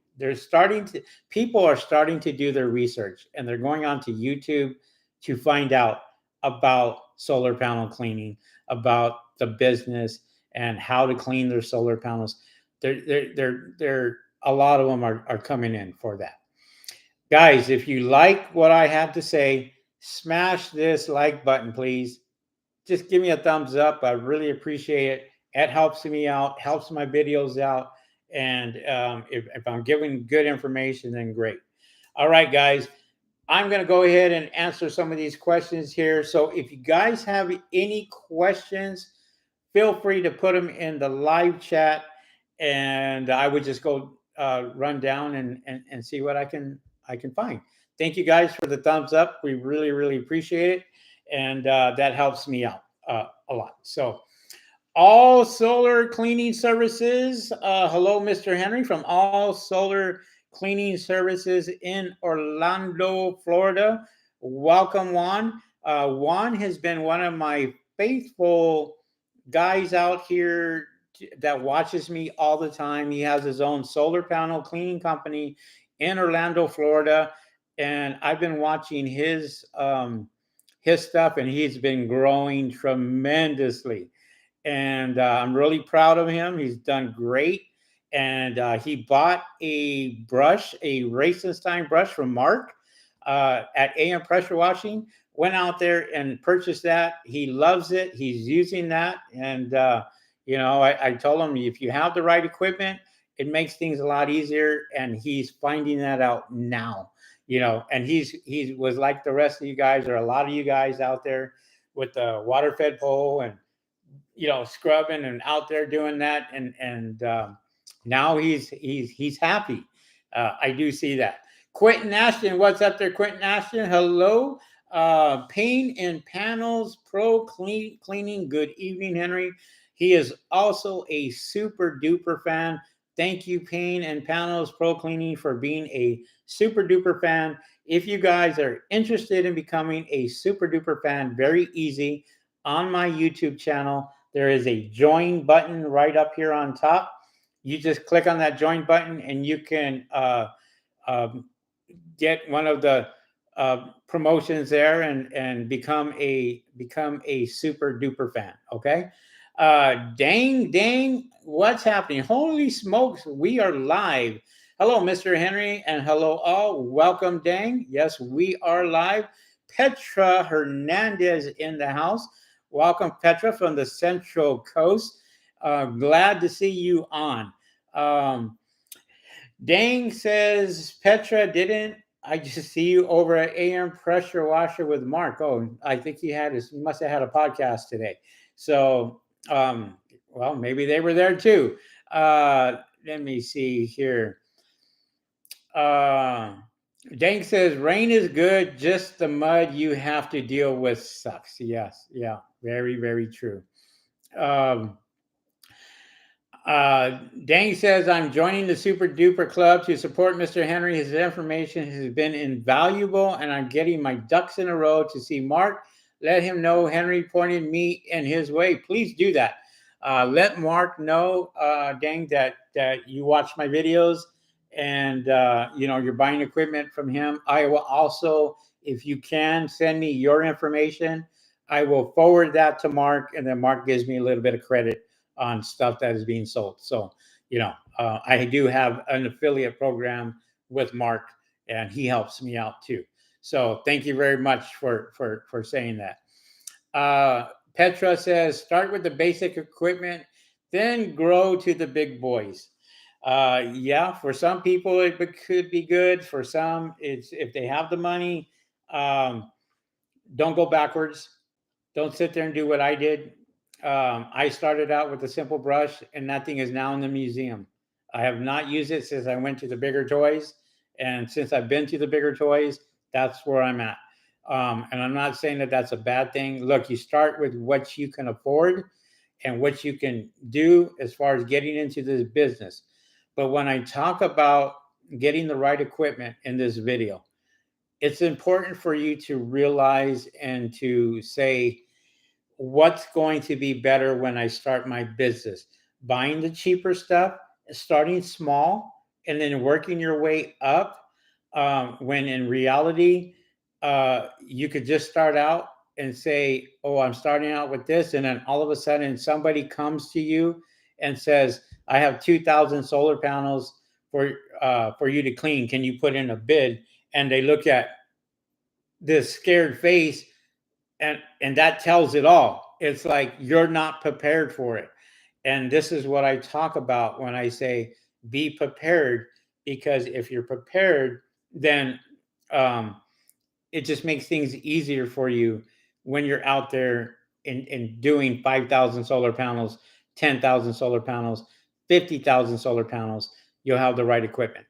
Speaker 1: People are starting to do their research, and they're going on to YouTube to find out about solar panel cleaning, about the business and how to clean their solar panels. They're a lot of them are coming in for that. Guys, if you like what I have to say, smash this like button, please. Just give me a thumbs up. I really appreciate it. It helps me out, helps my videos out. And if I'm giving good information, then great. All right, guys. I'm going to go ahead and answer some of these questions here. So if you guys have any questions, feel free to put them in the live chat, and I would just go run down and see what I can find. Thank you guys for the thumbs up. We really really appreciate it, and that helps me out a lot. So all Solar Cleaning Services. Hello, Mr. Henry from All Solar Cleaning Services in Orlando, Florida. Welcome, Juan. Juan has been one of my faithful guys out here that watches me all the time. He has his own solar panel cleaning company in Orlando, Florida, and I've been watching his stuff, and he's been growing tremendously, and I'm really proud of him. He's done great, and he bought a brush, a Racenstein brush from Mark at AM Pressure Washing. Went out there and purchased that. He loves it. He's using that, and I told him if you have the right equipment, it makes things a lot easier. And he's finding that out now. And he was like the rest of you guys, or a lot of you guys out there, with the water fed pole and scrubbing and out there doing that, and now he's happy. I do see that. Quentin Ashton, what's up there, Quentin Ashton? Hello. Paint and Panels Pro Cleaning. Good evening, Henry. He is also a super duper fan. Thank you, Paint and Panels Pro Cleaning, for being a super duper fan. If you guys are interested in becoming a super duper fan, very easy. On my YouTube channel, there is a join button right up here on top. You just click on that join button, and you can um, get one of the promotions there, and become a super duper fan. Okay. Dang, what's happening? Holy smokes, we are live. Hello, Mr. Henry, and hello all. Welcome, Dang. Yes, we are live. Petra Hernandez in the house. Welcome, Petra, from the Central Coast. Glad to see you on. Dang says, Petra, didn't I just see you over at AM Pressure Washer with Mark? Oh, I think he must have had a podcast today. So, well, maybe they were there too. Let me see here. Dang says, rain is good, just the mud you have to deal with sucks. Yes, yeah, very, very true. Um, Dang says, I'm joining the Super Duper Club to support Mr. Henry. His information has been invaluable, and I'm getting my ducks in a row to see Mark. Let him know Henry pointed me in his way. Please do that. Let Mark know, Dang, that you watch my videos, and you're buying equipment from him. I will also, if you can, send me your information. I will forward that to Mark, and then Mark gives me a little bit of credit on stuff that is being sold. So, I do have an affiliate program with Mark, and he helps me out too. So, thank you very much for saying that. Petra says, start with the basic equipment, then grow to the big boys. Yeah, for some people it could be good. For some, it's if they have the money. Don't go backwards. Don't sit there and do what I did. I started out with a simple brush, and that thing is now in the museum. I have not used it since I went to the bigger toys, and since I've been to the bigger toys, that's where I'm at. And I'm not saying that that's a bad thing. Look, you start with what you can afford and what you can do as far as getting into this business. But when I talk about getting the right equipment in this video, it's important for you to realize and to say, what's going to be better when I start my business? Buying the cheaper stuff, starting small, and then working your way up. When in reality, you could just start out and say, "Oh, I'm starting out with this," and then all of a sudden, somebody comes to you and says, "I have 2,000 solar panels for you to clean. Can you put in a bid?" And they look at this scared face, and that tells it all. It's like you're not prepared for it. And this is what I talk about when I say be prepared, because if you're prepared, then um, it just makes things easier for you when you're out there in doing 5,000 solar panels, 10,000 solar panels, 50,000 solar panels. You'll have the right equipment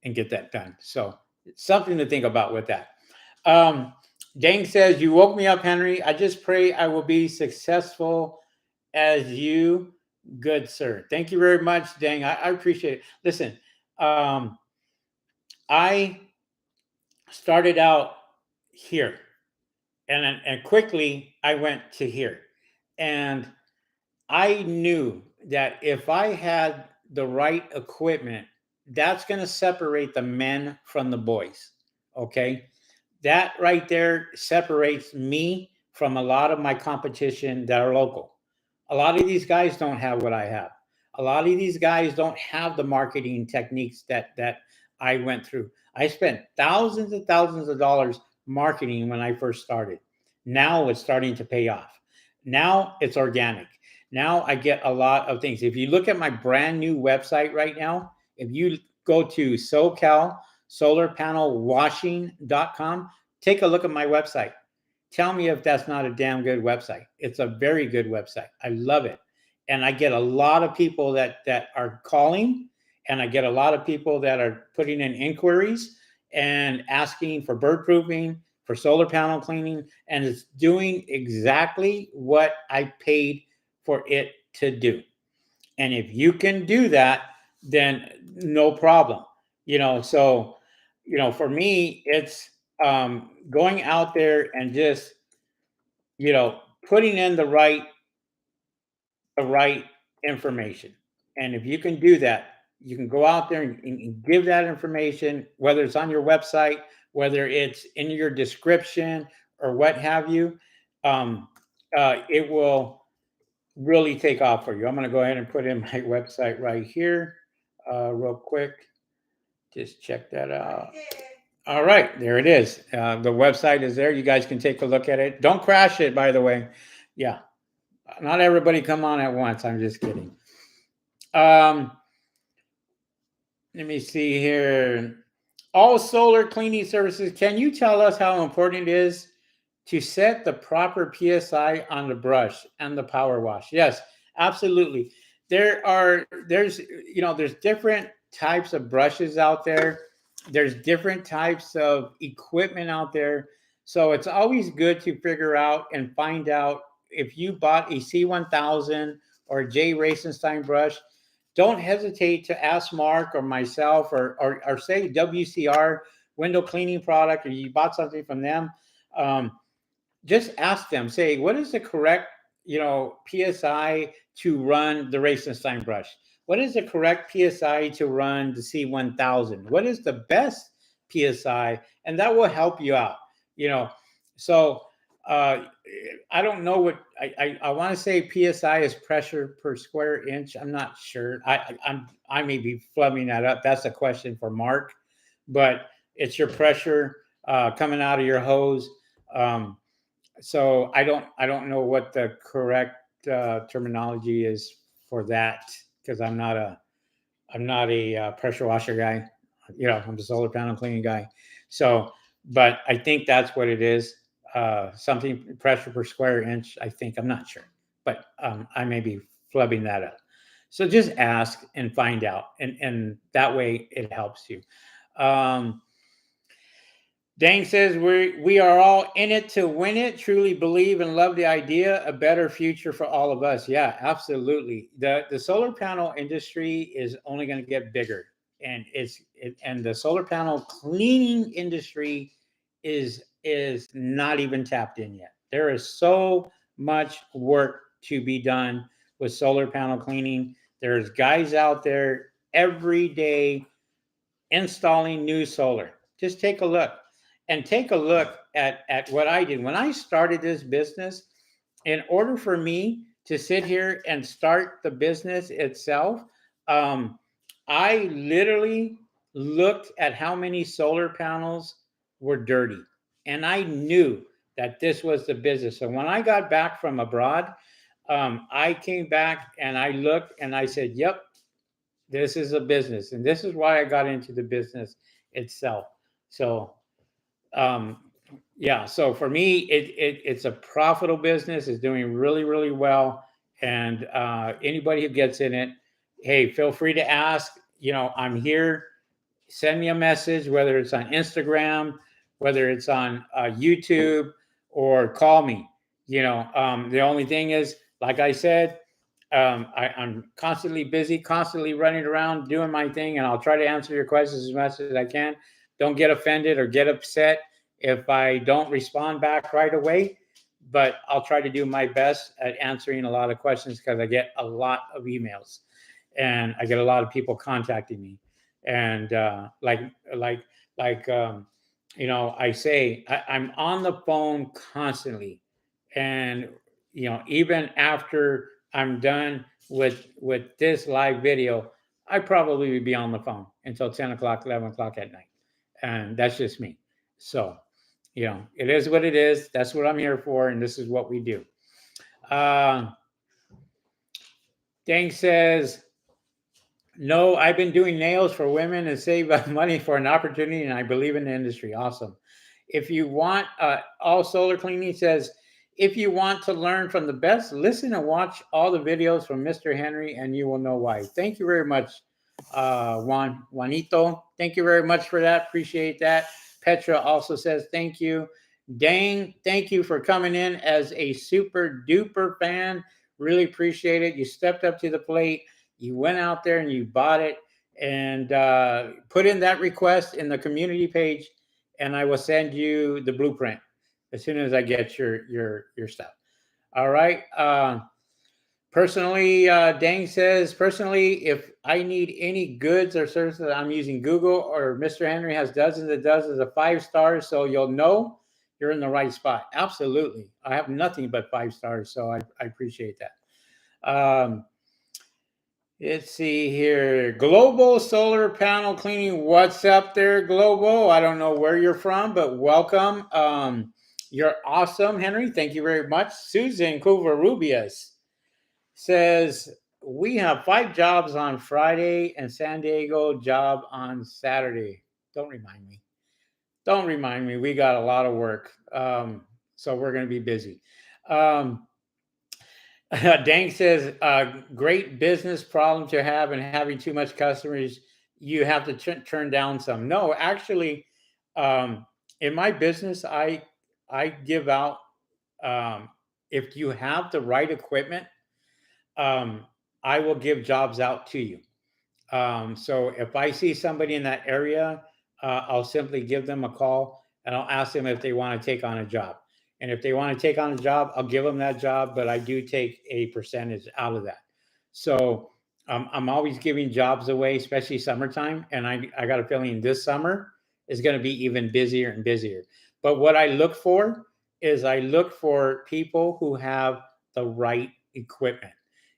Speaker 1: and get that done. So it's something to think about with that. Um, Dang says, "You woke me up, Henry. I just pray I will be successful as you, good sir." Thank you very much, Dang. I appreciate it. Listen, um, I started out here, and quickly I went to here, and I knew that if I had the right equipment, that's going to separate the men from the boys. Okay. That right there separates me from a lot of my competition that are local. A lot of these guys don't have what I have. A lot of these guys don't have the marketing techniques that I went through. I spent thousands and thousands of dollars marketing when I first started. Now it's starting to pay off. Now it's organic. Now I get a lot of things. If you look at my brand new website right now, if you go to SoCalSolarPanelWashing.com, take a look at my website. Tell me if that's not a damn good website. It's a very good website. I love it. And I get a lot of people that are calling, and I get a lot of people that are putting in inquiries and asking for bird proofing, for solar panel cleaning, and it's doing exactly what I paid for it to do. And if you can do that, then no problem. So for me, it's going out there and just putting in the right information. And if you can do that, you can go out there and give that information, whether it's on your website, whether it's in your description or what have you. It will really take off for you. I'm going to go ahead and put in my website right here, real quick. Just check that out. All right, there it is. The website is there. You guys can take a look at it. Don't crash it, by the way. Yeah, not everybody come on at once. I'm just kidding. Um, Let me see here. All solar cleaning services. Can you tell us how important it is to set the proper PSI on the brush and the power wash? Yes, absolutely. There's different types of brushes out there. There's different types of equipment out there. So it's always good to figure out and find out if you bought a C1000 or a J Racenstein brush. Don't hesitate to ask Mark or myself or say WCR window cleaning product, or you bought something from them. Um, just ask them, say, what is the correct, PSI to run the Racenstein brush? What is the correct PSI to run the C1000? What is the best PSI? And that will help you out, you know. So uh, I don't know what I want to say PSI is pressure per square inch. I'm not sure. I may be flubbing that up. That's a question for Mark, but it's your pressure coming out of your hose. Um, so I don't know what the correct terminology is for that, because I'm not a pressure washer guy. I'm a solar panel cleaning guy. So, but I think that's what it is. Something pressure per square inch. I think, I'm not sure, but I may be flubbing that up. So just ask and find out, and that way it helps you. Um, Dang says we are all in it to win it. Truly believe and love the idea. A better future for all of us. Yeah, absolutely. The solar panel industry is only going to get bigger, and and the solar panel cleaning industry is not even tapped in yet. There is so much work to be done with solar panel cleaning. There's guys out there every day installing new solar. Just take a look, and take a look at what I did when I started this business. In order for me to sit here and start the business itself, um, I literally looked at how many solar panels were dirty, and I knew that this was the business. So when I got back from abroad, I came back and I looked and I said, "Yep, this is a business," and this is why I got into the business itself. So, um, Yeah. So for me, it's a profitable business. It's doing really, really well. And anybody who gets in it, hey, feel free to ask. I'm here. Send me a message, whether it's on Instagram, whether it's on YouTube, or call me. The only thing is, like I said, I'm constantly busy, constantly running around doing my thing, and I'll try to answer your questions as much as I can. Don't get offended or get upset if I don't respond back right away, but I'll try to do my best at answering a lot of questions because I get a lot of emails and I get a lot of people contacting me. And like like I say, I'm on the phone constantly, and even after I'm done with this live video, I probably would be on the phone until 10 o'clock, 11 o'clock at night, and that's just me. So it is what it is. That's what I'm here for, and this is what we do. Uh, Dang says, no, I've been doing nails for women and save money for an opportunity, and I believe in the industry. Awesome. If you want, all solar cleaning says, if you want to learn from the best, listen and watch all the videos from Mr. Henry, and you will know why. Thank you very much, Juanito. Thank you very much for that. Appreciate that. Petra also says thank you. Dang, thank you for coming in as a super duper fan. Really appreciate it. You stepped up to the plate. You went out there and you bought it, and put in that request in the community page, and I will send you the blueprint as soon as I get your stuff. All right. Personally, Dang says, personally, if I need any goods or services, I'm using Google, or Mr. Henry has dozens and dozens of 5 stars, so you'll know you're in the right spot. Absolutely. I have nothing but 5 stars, so I appreciate that. Let's see here. Global Solar Panel Cleaning. What's up there, Global? I don't know where you're from, but welcome. You're awesome, Henry. Thank you very much. Susan Covarrubias says, we have 5 jobs on Friday and San Diego job on Saturday. Don't remind me. Don't remind me. We got a lot of work. So we're going to be busy. Dang says, great business problem to have and having too much customers. You have to turn down some. No, actually, um, in my business, I give out, um, if you have the right equipment, um, I will give jobs out to you. So if I see somebody in that area, I'll simply give them a call and I'll ask them if they want to take on a job. And if they want to take on a job, I'll give them that job, but I do take a percentage out of that. So I'm always giving jobs away, especially summertime. And I got a feeling this summer is going to be even busier and busier. But what I look for is I look for people who have the right equipment.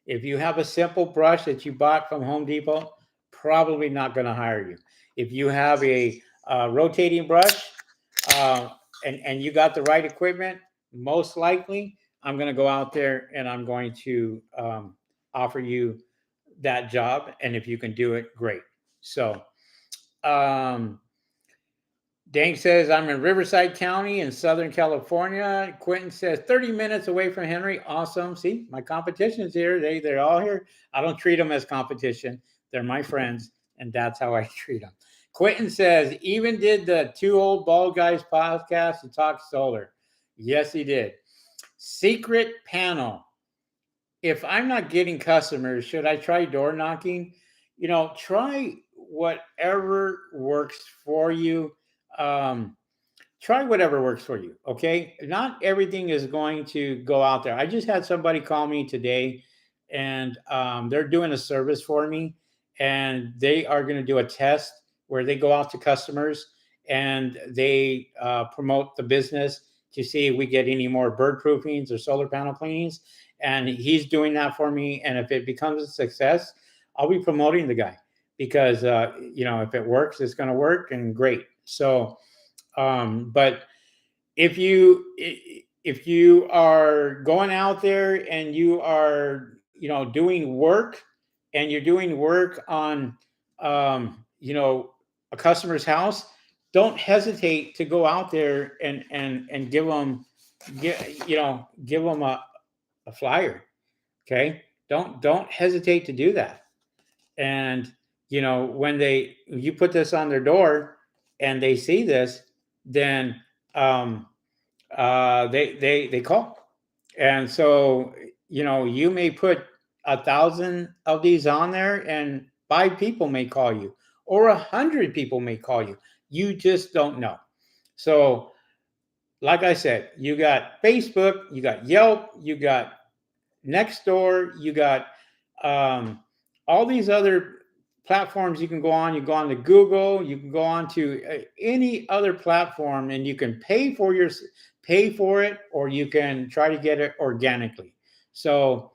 Speaker 1: If you have a simple brush that you bought from Home Depot, probably not going to hire you. If you have a rotating brush, uh, and you got the right equipment, most likely I'm going to go out there and I'm going to offer you that job. And if you can do it, great. So, um, Dank says, I'm in Riverside County in Southern California. Quentin says, 30 minutes away from Henry. Awesome. See, my competition's here. They're all here. I don't treat them as competition. They're my friends, and that's how I treat them. Quentin says, even did the Two Old Bald Guys podcast to talk solar. Yes, he did. Secret panel. If I'm not getting customers, should I try door knocking? Try whatever works for you. Um, Try whatever works for you. Okay. Not everything is going to go out there. I just had somebody call me today, and they're doing a service for me, and they are going to do a test where they go out to customers and they promote the business to see if we get any more bird proofings or solar panel cleanings. And he's doing that for me. And if it becomes a success, I'll be promoting the guy because, if it works, it's going to work, and great. So, but if you are going out there and you are doing work, and you're doing work on a customer's house, don't hesitate to go out there and give them, give them a flyer. Okay, don't hesitate to do that. And when you put this on their door and they see this, then um, they call. And so you may put 1,000 of these on there, and 5 people may call you, or 100 people may call you. You just don't know. So, like I said, you got Facebook, you got Yelp, you got Nextdoor, you got um, all these other platforms you can go on. You go on to Google, you can go on to any other platform, and you can pay for it, or you can try to get it organically. So,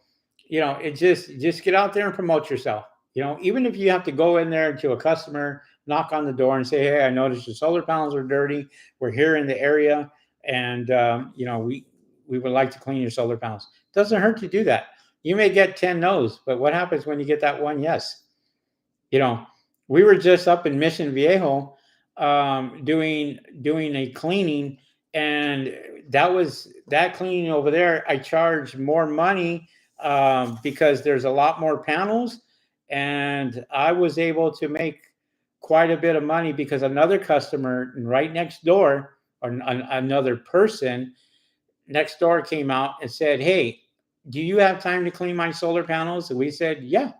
Speaker 1: it just get out there and promote yourself. Even if you have to go in there to a customer, knock on the door and say, "Hey, I noticed your solar panels are dirty. We're here in the area, and we would like to clean your solar panels." Doesn't hurt to do that. You may get 10 no's, but what happens when you get that one yes? You know, we were just up in Mission Viejo, doing a cleaning, and that cleaning over there. I charge more money because there's a lot more panels, and I was able to make quite a bit of money because another customer right next door, or another person next door, came out and said, "Hey, do you have time to clean my solar panels?" And we said, "Yeah."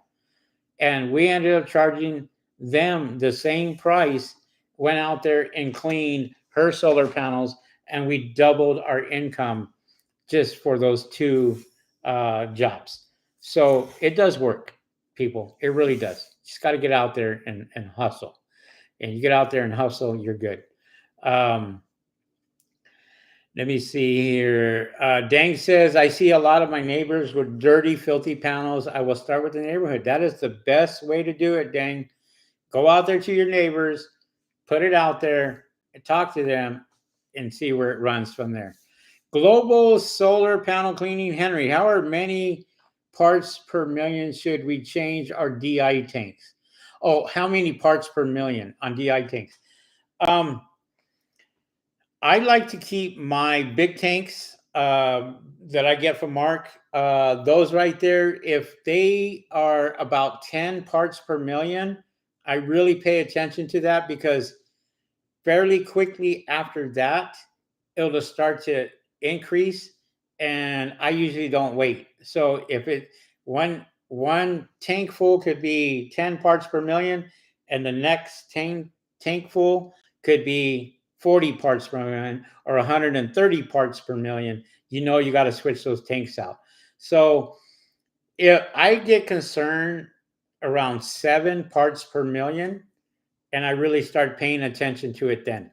Speaker 1: And we ended up charging them the same price, went out there and cleaned her solar panels, and we doubled our income just for those two jobs. So it does work, people. It really does. You just got to get out there and hustle. And you get out there and hustle, you're good. Um, Let me see here. Dang says, I see a lot of my neighbors with dirty, filthy panels. I will start with the neighborhood. That is the best way to do it, Dang. Go out there to your neighbors, put it out there, and talk to them, and see where it runs from there. Global solar panel cleaning. Henry, how many parts per million should we change our DI tanks? Oh, how many parts per million on DI tanks? I like to keep my big tanks that I get from Mark. Those right there, if they are about 10 parts per million, I really pay attention to that, because fairly quickly after that, it'll start to increase, and I usually don't wait. So if one tank full could be 10 parts per million, and the next tank full could be 40 parts per million, or 130 parts per million, you got to switch those tanks out. So if I get concerned around 7 parts per million, and I really start paying attention to it then.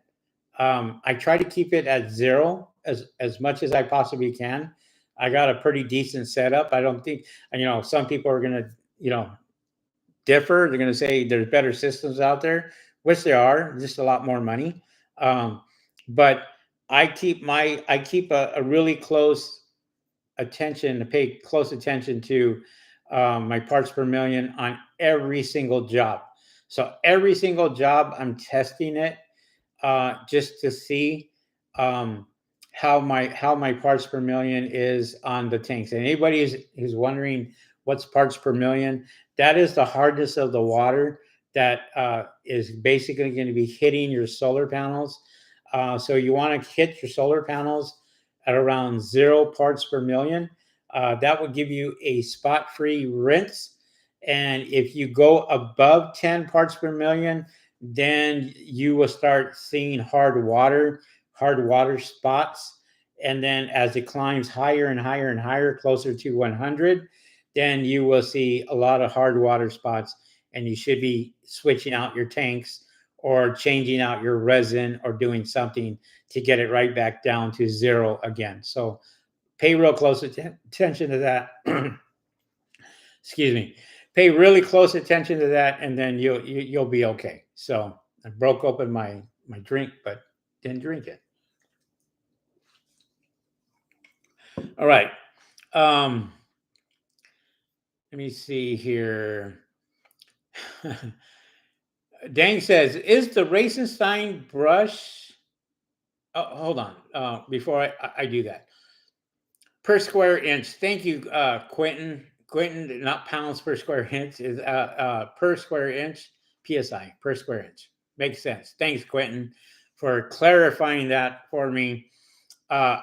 Speaker 1: I try to keep it at zero as much as I possibly can. I got a pretty decent setup. I don't think, some people are gonna, differ. They're gonna say there's better systems out there, which there are, just a lot more money. Um, but I keep a really close attention to pay close attention to my parts per million on every single job. So every single job, I'm testing it just to see um, how my parts per million is on the tanks. And anybody who's wondering what's parts per million, that is the hardness of the water that is basically going to be hitting your solar panels. So you want to hit your solar panels at around 0 parts per million. That would give you a spot-free rinse. And if you go above 10 parts per million, then you will start seeing hard water spots. And then as it climbs higher and higher and higher, closer to 100, then you will see a lot of hard water spots, and you should be switching out your tanks, or changing out your resin, or doing something to get it right back down to zero again. So pay real close attention to that. Excuse me. Pay really close attention to that, and then you'll be okay. So I broke open my drink, but didn't drink it. All right. Um, Let me see here. Dang says, is the Racenstein brush? Oh, hold on. Before I do that, per square inch. Thank you, Quentin. Quentin, not pounds per square inch, is per square inch psi per square inch. Makes sense. Thanks, Quentin, for clarifying that for me. Uh,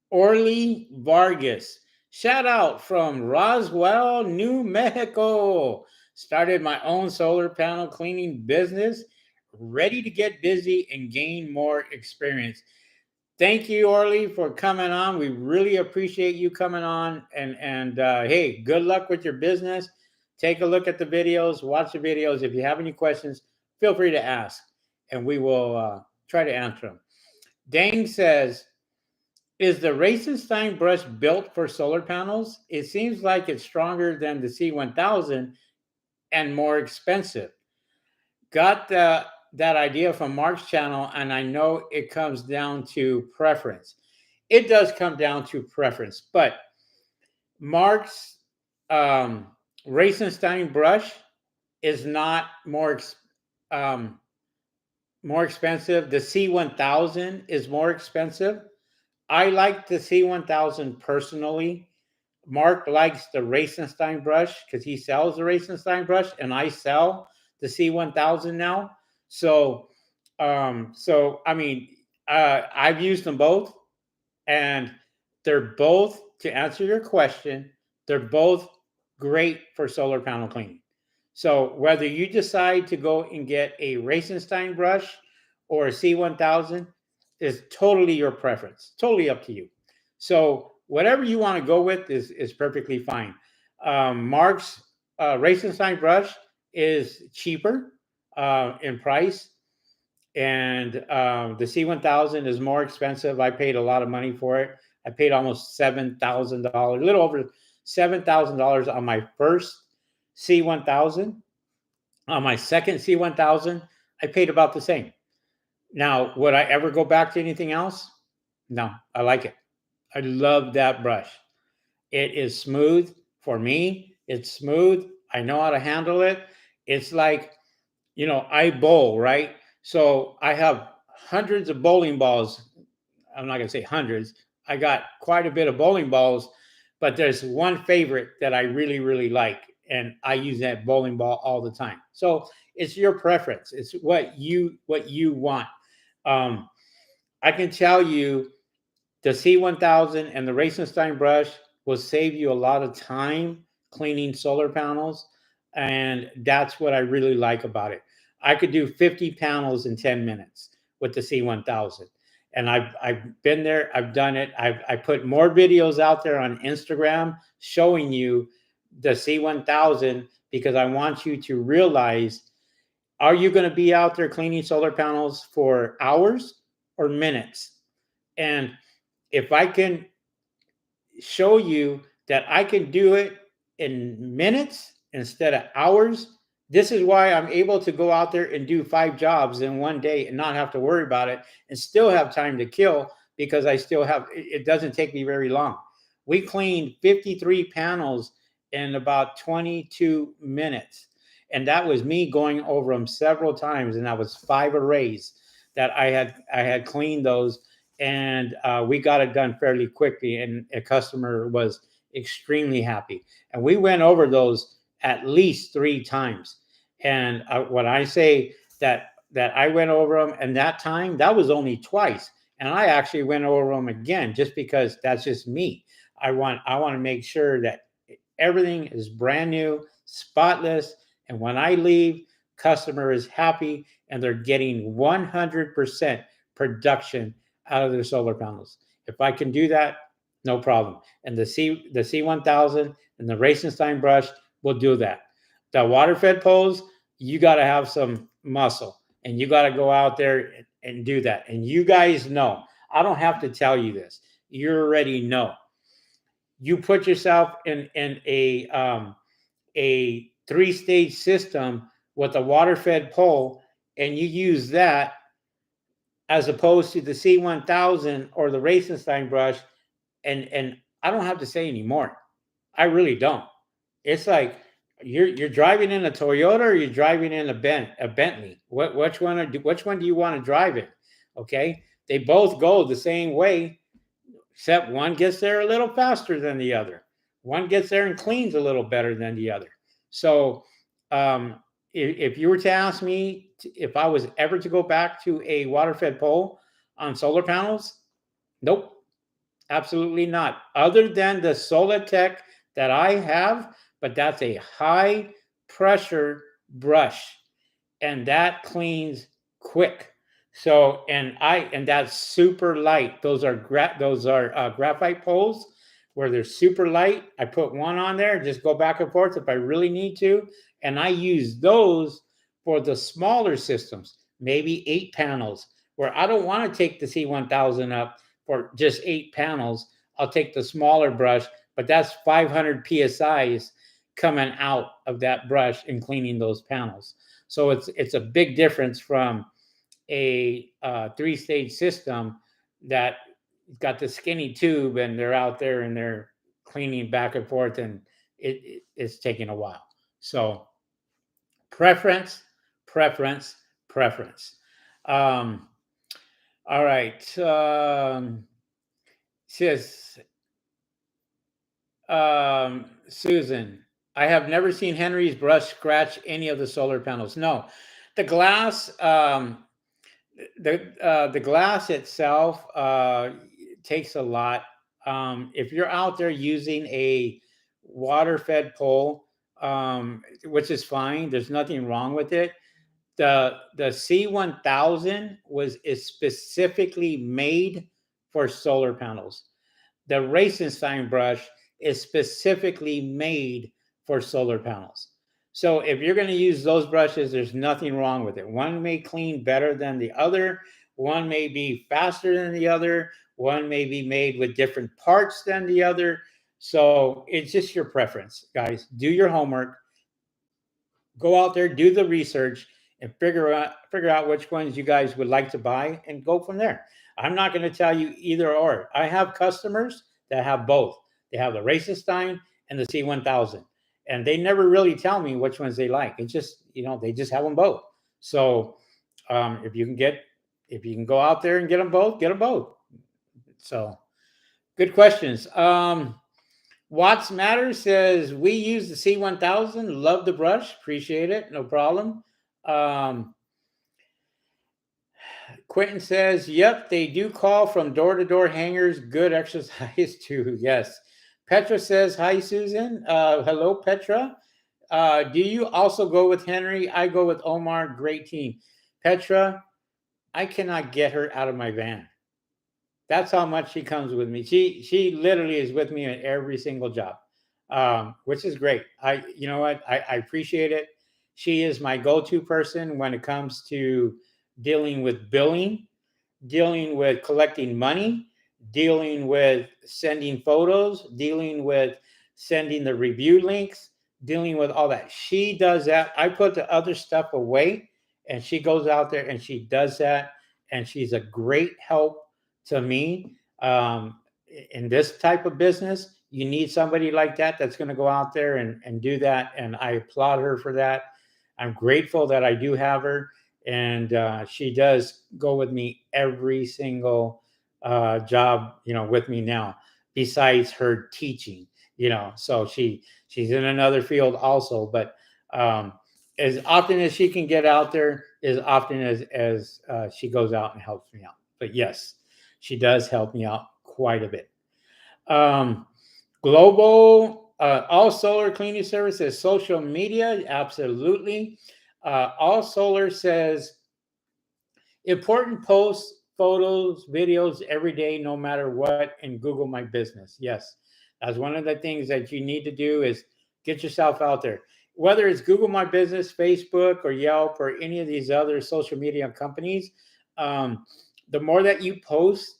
Speaker 1: Orly Vargas, shout out from Roswell, New Mexico. Started my own solar panel cleaning business, ready to get busy and gain more experience. Thank you, Orly, for coming on. We really appreciate you coming on. And hey, good luck with your business. Take a look at the videos, watch the videos. If you have any questions, feel free to ask, and we will try to answer them. Dang says, is the Racenstein brush built for solar panels? It seems like it's stronger than the C1000 and more expensive. Got that idea from Mark's channel, and I know it comes down to preference. It does come down to preference, but Mark's Racenstein brush is not um, more expensive. The C1000 is more expensive. I like the C1000 personally. Mark likes the Racenstein brush because he sells the Racenstein brush, and I sell the C1000 now. So, I mean, I've used them both, and they're both, to answer your question, they're both great for solar panel cleaning. So whether you decide to go and get a Racenstein brush or a C1000 is totally your preference, totally up to you. So whatever you want to go with is perfectly fine. Mark's Racenstein brush is cheaper in price, and the C1000 is more expensive. I paid a lot of money for it. I paid almost $7,000, a little over $7,000 on my first C1000. On my second C1000, I paid about the same. Now, would I ever go back to anything else? No, I like it. I love that brush. It is smooth for me. It's smooth. I know how to handle it. It's like, I bowl, right? So I have hundreds of bowling balls. I'm not going to say hundreds. I got quite a bit of bowling balls, but there's one favorite that I really, really like, and I use that bowling ball all the time. So it's your preference. It's what you want. Um, I can tell you the C1000 and the Racenstein brush will save you a lot of time cleaning solar panels. And that's what I really like about it. I could do 50 panels in 10 minutes with the C1000. And I've been there, I've done it. I put more videos out there on Instagram showing you the C1000 because I want you to realize, are you going to be out there cleaning solar panels for hours or minutes? And if I can show you that I can do it in minutes instead of hours, this is why I'm able to go out there and do 5 jobs in one day and not have to worry about it and still have time to kill, because I still have, it doesn't take me very long. We cleaned 53 panels in about 22 minutes. And that was me going over them several times. And that was 5 arrays that I had cleaned those, and we got it done fairly quickly, and a customer was extremely happy. And we went over those at least 3 times. And when I say that I went over them, and that time, that was only twice. And I actually went over them again just because that's just me. I want to make sure that everything is brand new, spotless, and when I leave, customer is happy and they're getting 100% production out of their solar panels. If I can do that, no problem. And the C1000 and the Racenstein brush will do that. The water fed poles, you got to have some muscle, and you got to go out there and do that. And you guys know, I don't have to tell you this. You already know. You put yourself in a 3-stage system with a water fed pole, and you use that as opposed to the C1000 or the Racenstein brush, and I don't have to say anymore. I really don't. It's like You're driving in a Toyota or you're driving in a Bentley. Which one do you want to drive in? Okay, they both go the same way, except one gets there a little faster than the other. One gets there and cleans a little better than the other. So, if you were to ask me if I was ever to go back to a water fed pole on solar panels, nope, absolutely not. Other than the Solitech that I have, but that's a high pressure brush and that cleans quick. So and that's super light. Those are graphite poles where they're super light. I put one on there, just go back and forth if I really need to, and I use those for the smaller systems, maybe 8 panels, where I don't want to take the C1000 up for just 8 panels. I'll take the smaller brush, but that's 500 psi's coming out of that brush and cleaning those panels. So it's a big difference from a three-stage system that got the skinny tube and they're out there and they're cleaning back and forth and it's taking a while. So preference, preference, preference. Um, all right. Says Susan, I have never seen Henry's brush scratch any of the solar panels. No, the glass, the glass itself takes a lot. If you're out there using a water-fed pole, which is fine, there's nothing wrong with it. The C1000 is specifically made for solar panels. The Racenstein brush is specifically made for solar panels. So if you're going to use those brushes, there's nothing wrong with it. One may clean better than the other. One may be faster than the other. One may be made with different parts than the other. So it's just your preference, guys. Do your homework. Go out there, do the research, and figure out which ones you guys would like to buy, and go from there. I'm not going to tell you either or. I have customers that have both. They have the Racenstein and the C1000, and they never really tell me which ones they like. It's just they just have them both. So if you can go out there and get them both, get them both. So good questions. Watts Matter says, we use the C1000. Love the brush. Appreciate it. No problem. Quentin says, yep, they do call from door to door hangers. Good exercise too. Yes. Petra says, hi, Susan. Hello, Petra. Do you also go with Henry? I go with Omar. Great team. Petra, I cannot get her out of my van. That's how much she comes with me. She literally is with me in every single job, which is great. You know what? I appreciate it. She is my go-to person when it comes to dealing with billing, dealing with collecting money, dealing with sending photos, dealing with sending the review links, dealing with all that. She does that. I put the other stuff away, and she goes out there and she does that, and she's a great help to me. In this type of business, you need somebody like that that's going to go out there and do that, and I applaud her for that. I'm grateful that I do have her, and she does go with me every single job, with me now, besides her teaching, so she's in another field also, but as often as she can get out there, as often as she goes out and helps me out. But yes, she does help me out quite a bit. Global All Solar Cleaning Services, social media, absolutely. All Solar says important posts, photos, videos every day, no matter what, and Google My Business. Yes, that's one of the things that you need to do is get yourself out there. Whether it's Google My Business, Facebook, or Yelp, or any of these other social media companies, the more that you post,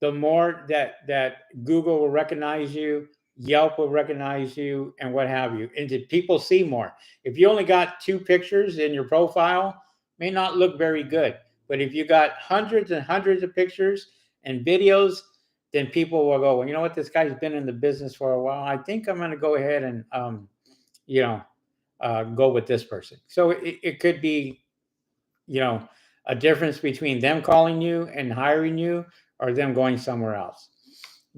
Speaker 1: the more that Google will recognize you, Yelp will recognize you, and what have you. And people see more. If you only got 2 pictures in your profile, may not look very good. But if you got hundreds and hundreds of pictures and videos, then people will go, well, you know what? This guy's been in the business for a while. I think I'm going to go ahead and, you know, go with this person. So it could be, you know, a difference between them calling you and hiring you or them going somewhere else.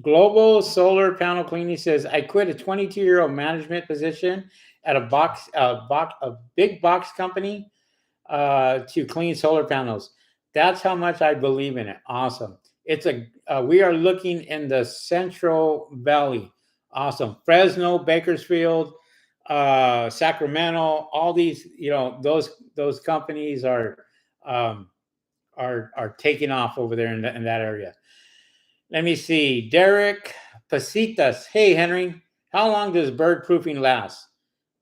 Speaker 1: Global Solar Panel Cleaning says, I quit a 22-year-old management position at a big box company to clean solar panels. That's how much I believe in it. Awesome. We are looking in the Central Valley. Awesome. Fresno, Bakersfield, Sacramento, all these, those companies um, are taking off over there in that area. Let me see. Derek Pasitas. Hey, Henry, how long does bird proofing last?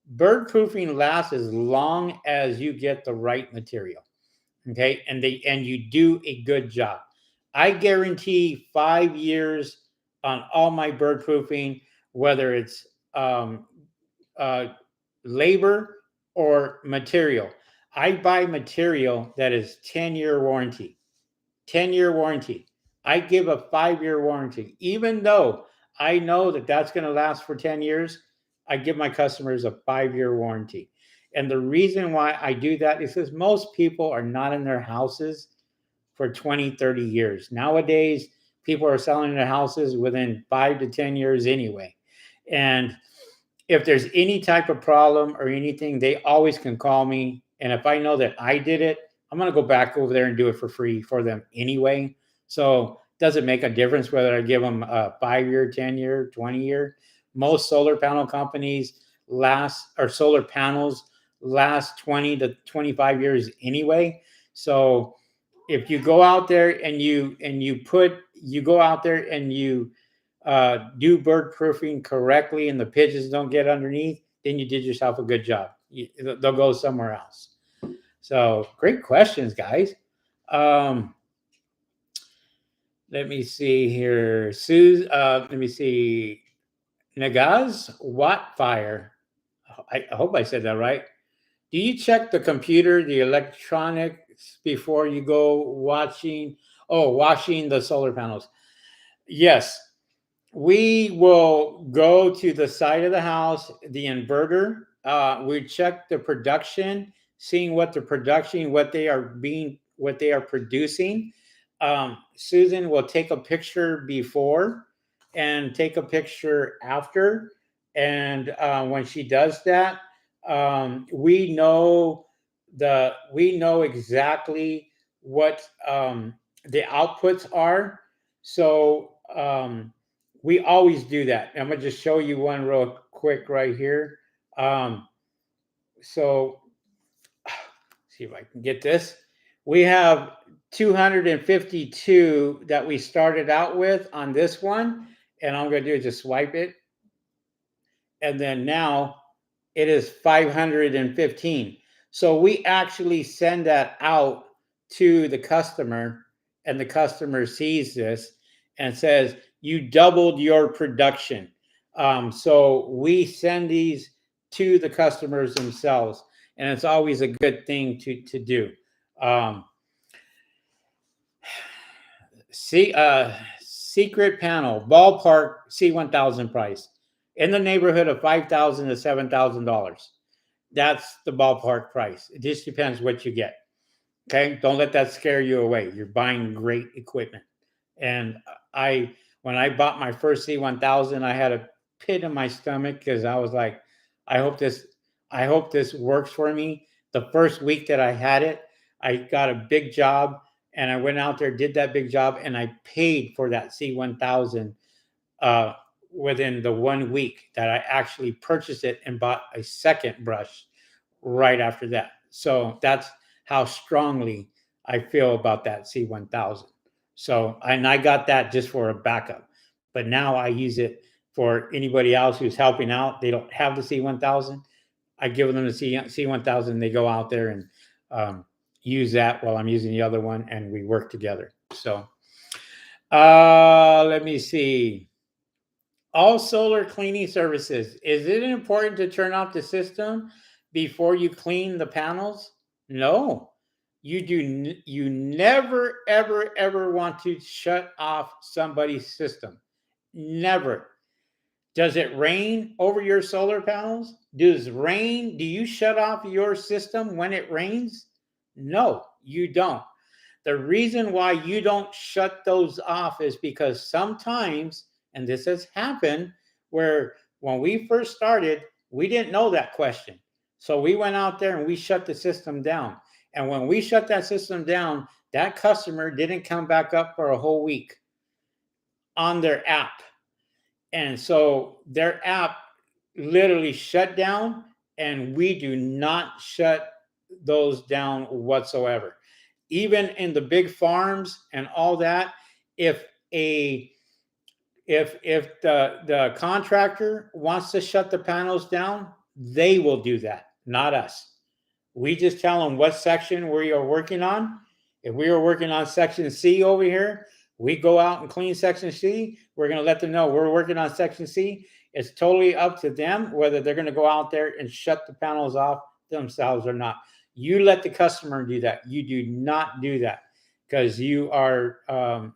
Speaker 1: Bird proofing lasts as long as you get the right material. Okay, and you do a good job. I guarantee 5 years on all my bird proofing, whether it's um, uh, labor or material. I buy material that is 10-year warranty. 10-year warranty. I give a 5-year warranty. Even though I know that that's going to last for 10 years, I give my customers a 5-year warranty. And the reason why I do that is because most people are not in their houses for 20, 30 years. Nowadays, people are selling their houses within 5 to 10 years anyway. And if there's any type of problem or anything, they always can call me. And if I know that I did it, I'm going to go back over there and do it for free for them anyway. So does it make a difference whether I give them a 5-year, 10-year, 20-year? Most solar panel companies solar panels last 20 to 25 years anyway. So if you go out there and you go out there and you do bird proofing correctly and the pigeons don't get underneath, then you did yourself a good job. They'll go somewhere else. So great questions, guys. Um, let me see here. Let me see. Nagaz Wattfire. I hope I said that right. Do you check the computer, the electronics before you go washing the solar panels? Yes, we will go to the side of the house, the inverter. We check the production, seeing what they are producing. Susan will take a picture before and take a picture after. And when she does that, we know exactly what the outputs are. So we always do that. I'm gonna just show you one real quick right here. Um, so see if I can get this. We have 252 that we started out with on this one, and I'm gonna do is just swipe it, and then now it is 515. So we actually send that out to the customer, and the customer sees this and says, you doubled your production. So we send these to the customers themselves, and it's always a good thing to do. Um, Secret panel, ballpark C1000 price in the neighborhood of $5,000 to $7,000. That's the ballpark price. It just depends what you get. Okay, don't let that scare you away. You're buying great equipment. And when I bought my first C1000, I had a pit in my stomach because I was like, I hope this, I hope this works for me. The first week that I had it, I got a big job, and I went out there, did that big job, and I paid for that C1000 uh, within the 1 week that I actually purchased it and bought a second brush right after that. So that's how strongly I feel about that C1000. So, and I got that just for a backup, but now I use it for anybody else who's helping out. They don't have the C1000. I give them the C1000. They go out there and use that while I'm using the other one, and we work together. So, let me see. All solar cleaning services. Is it important to turn off the system before you clean the panels? No. You never ever want to shut off somebody's system. Never. Does it rain over your solar panels? Do you shut off your system when it rains? No, you don't. The reason why you don't shut those off is because sometimes, and this has happened, where when we first started, we didn't know that question. So we went out there and we shut the system down. And when we shut that system down, that customer didn't come back up for a whole week on their app. And so their app literally shut down, and we do not shut those down whatsoever. Even in the big farms and all that, if a if the contractor wants to shut the panels down, they will do that, not us. We just tell them what section we are working on. If we are working on section C over here, we go out and clean section C. We're going to let them know we're working on section C. It's totally up to them whether they're going to go out there and shut the panels off themselves or not. You let the customer do that. You do not do that, because you are,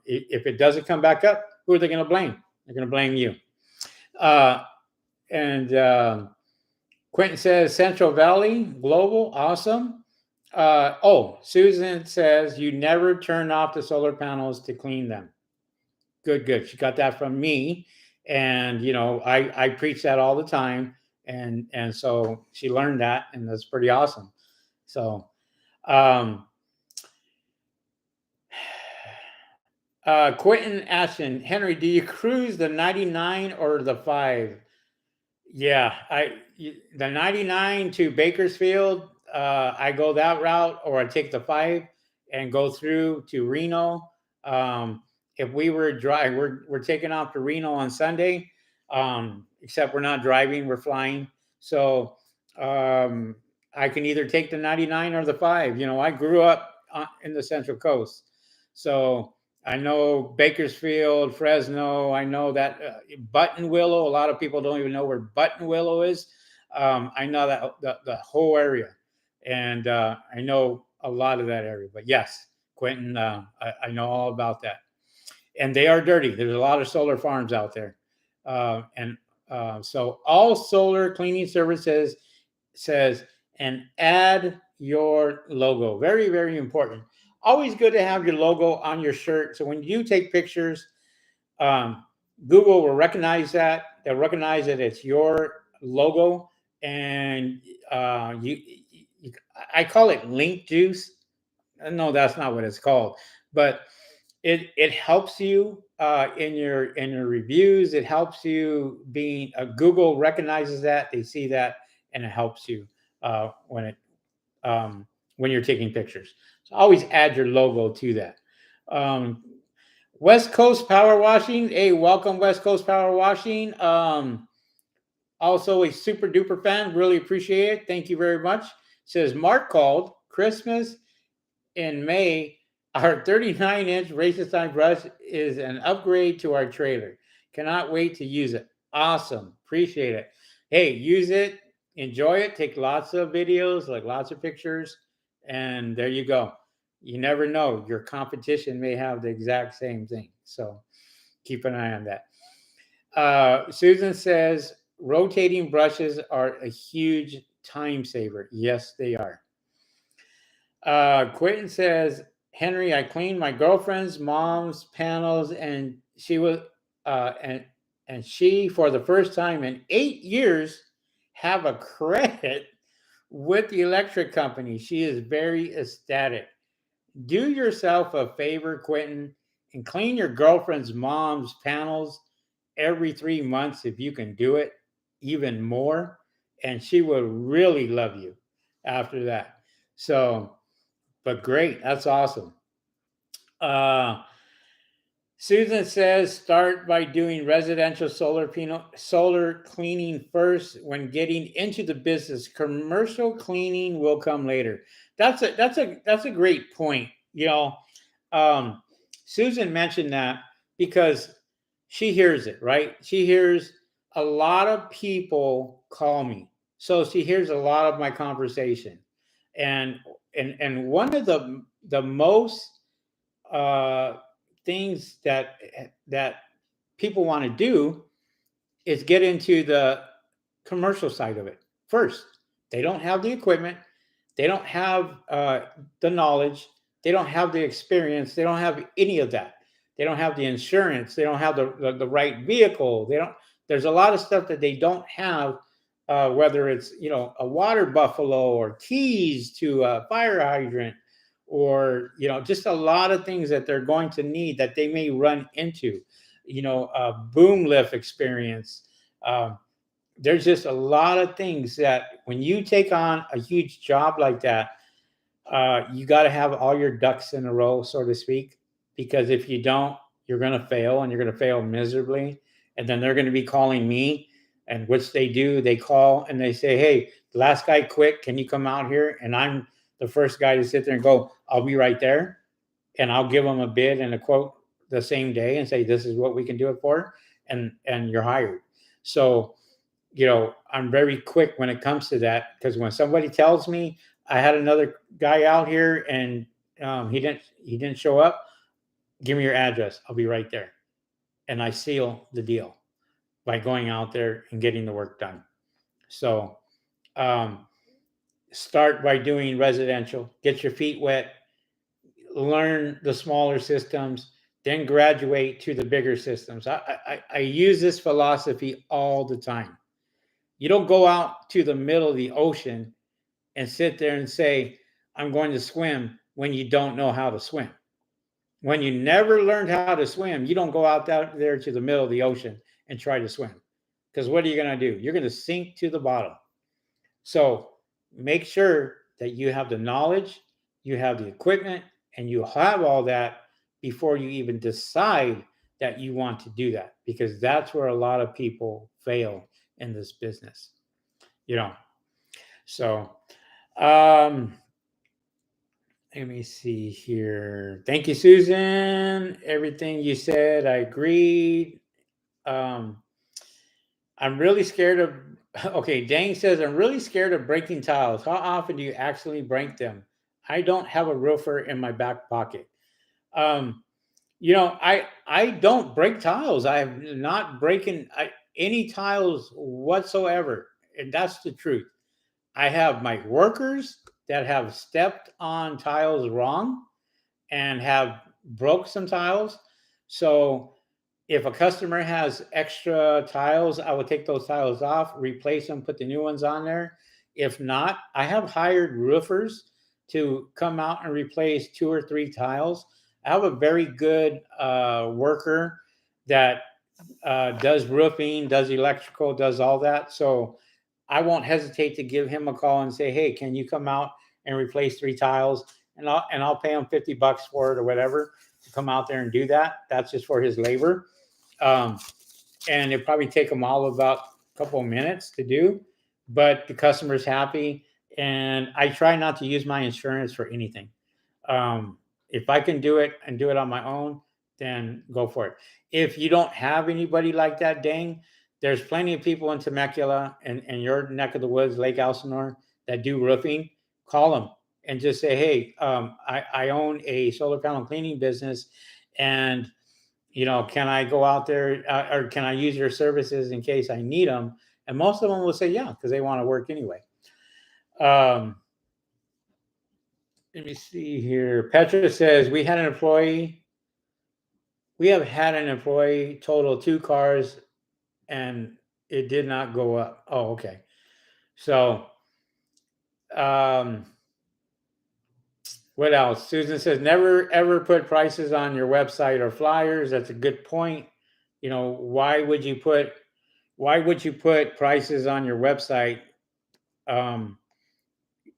Speaker 1: if it doesn't come back up, who are they going to blame? They're going to blame you. And Quentin says Central Valley Global, awesome. Susan says you never turn off the solar panels to clean them. Good. She got that from me, and I preach that all the time, and so she learned that, and that's pretty awesome. So, Quentin Ashton, Henry, do you cruise the 99 or the 5? Yeah, the 99 to Bakersfield, I go that route, or I take the 5 and go through to Reno. If we were we're taking off to Reno on Sunday, except we're not driving, we're flying. So I can either take the 99 or the 5. I grew up in the Central Coast, so I know Bakersfield, Fresno. I know that Buttonwillow. A lot of people don't even know where Buttonwillow is. I know that the whole area, and I know a lot of that area. But yes, Quentin, I know all about that. And they are dirty. There's a lot of solar farms out there, so all solar cleaning services says, and add your logo. Very, very important. Always good to have your logo on your shirt. So when you take pictures, Google will recognize that. They'll recognize that it's your logo, and I call it link juice. No, that's not what it's called, but it helps you in your reviews. It helps you being Google recognizes that, they see that, and it helps you when you're taking pictures. So always add your logo to that. West Coast Power Washing. Hey, welcome, West Coast Power Washing. Also a super duper fan. Really appreciate it. Thank you very much. Says Mark called Christmas in May. Our 39-inch Racing Time brush is an upgrade to our trailer. Cannot wait to use it. Awesome. Appreciate it. Hey, use it. Enjoy it. Take lots of videos, like lots of pictures. And there you go. You never know. Your competition may have the exact same thing. So keep an eye on that. Susan says, rotating brushes are a huge time saver. Yes, they are. Quentin says, Henry, I cleaned my girlfriend's mom's panels, and she was and she, for the first time in 8 years, have a credit with the electric company. She is very ecstatic. Do yourself a favor, Quentin, and clean your girlfriend's mom's panels every 3 months if you can do it, even more, and she will really love you after that. So, but great, that's awesome. Susan says, start by doing residential solar cleaning first. When getting into the business, commercial cleaning will come later. That's a great point. Susan mentioned that because she hears it, right? She hears a lot of people call me, so she hears a lot of my conversation, and one of the most things that people want to do is get into the commercial side of it first. They don't have the equipment, they don't have the knowledge, they don't have the experience, they don't have any of that. They don't have the insurance, they don't have the right vehicle. They don't. There's a lot of stuff that they don't have. Whether it's a water buffalo or keys to a fire hydrant, or just a lot of things that they're going to need that they may run into. A boom lift experience. Um, there's just a lot of things that when you take on a huge job like that, you got to have all your ducks in a row, so to speak, because if you don't, you're going to fail, and you're going to fail miserably. And then they're going to be calling me, and which they do. They call and they say, "Hey, the last guy quit. Can you come out here?" And I'm the first guy to sit there and go, "I'll be right there," and I'll give them a bid and a quote the same day and say, "This is what we can do it for," and you're hired. So I'm very quick when it comes to that, because when somebody tells me I had another guy out here and he didn't show up, give me your address. I'll be right there, and I seal the deal by going out there and getting the work done. So um, start by doing residential, get your feet wet, learn the smaller systems, then graduate to the bigger systems. I use this philosophy all the time. You don't go out to the middle of the ocean and sit there and say, "I'm going to swim," when you don't know how to swim. When you never learned how to swim, you don't go out there to the middle of the ocean and try to swim. Because what are you going to do? You're going to sink to the bottom. So make sure that you have the knowledge, you have the equipment, and you have all that before you even decide that you want to do that, because that's where a lot of people fail in this business. You know, so um, let me see here. Thank you, Susan. Everything you said, I agreed. Um, I'm really scared of. Okay, Dang says, I'm really scared of breaking tiles. How often do you actually break them? I don't have a roofer in my back pocket. Um, I don't break tiles. I have not breaking any tiles whatsoever, and that's the truth. I have my workers that have stepped on tiles wrong and have broke some tiles. So if a customer has extra tiles, I would take those tiles off, replace them, put the new ones on there. If not, I have hired roofers to come out and replace 2 or 3 tiles. I have a very good worker that does roofing, does electrical, does all that. So I won't hesitate to give him a call and say, "Hey, can you come out and replace 3 tiles?" And I'll pay him $50 for it or whatever to come out there and do that. That's just for his labor. Um, and it probably take them all about a couple of minutes to do, but the customer's happy. And I try not to use my insurance for anything. If I can do it and do it on my own, then go for it. If you don't have anybody like that, Dang, there's plenty of people in Temecula and your neck of the woods, Lake Elsinore, that do roofing. Call them and just say, "Hey, I own a solar panel cleaning business, and can I go out there, or can I use your services in case I need them?" And most of them will say, "Yeah," because they want to work anyway. Um, Let me see here. Petra says, we have had an employee total 2 cars and it did not go up. Oh, okay. So, um, what else? Susan says, never ever put prices on your website or flyers. That's a good point. Why would you put prices on your website? Um,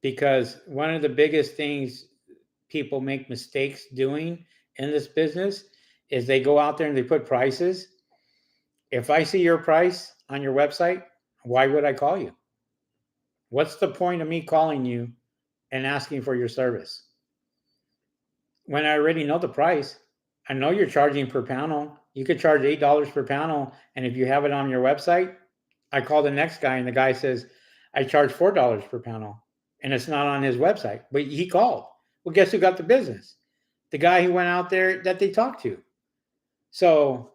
Speaker 1: because one of the biggest things people make mistakes doing in this business is they go out there and they put prices. If I see your price on your website, why would I call you? What's the point of me calling you and asking for your service when I already know the price? I know you're charging per panel. You could charge $8 per panel, and if you have it on your website, I call the next guy and the guy says, "I charge $4 per panel," and it's not on his website, but he called. Well, guess who got the business? The guy who went out there that they talked to. So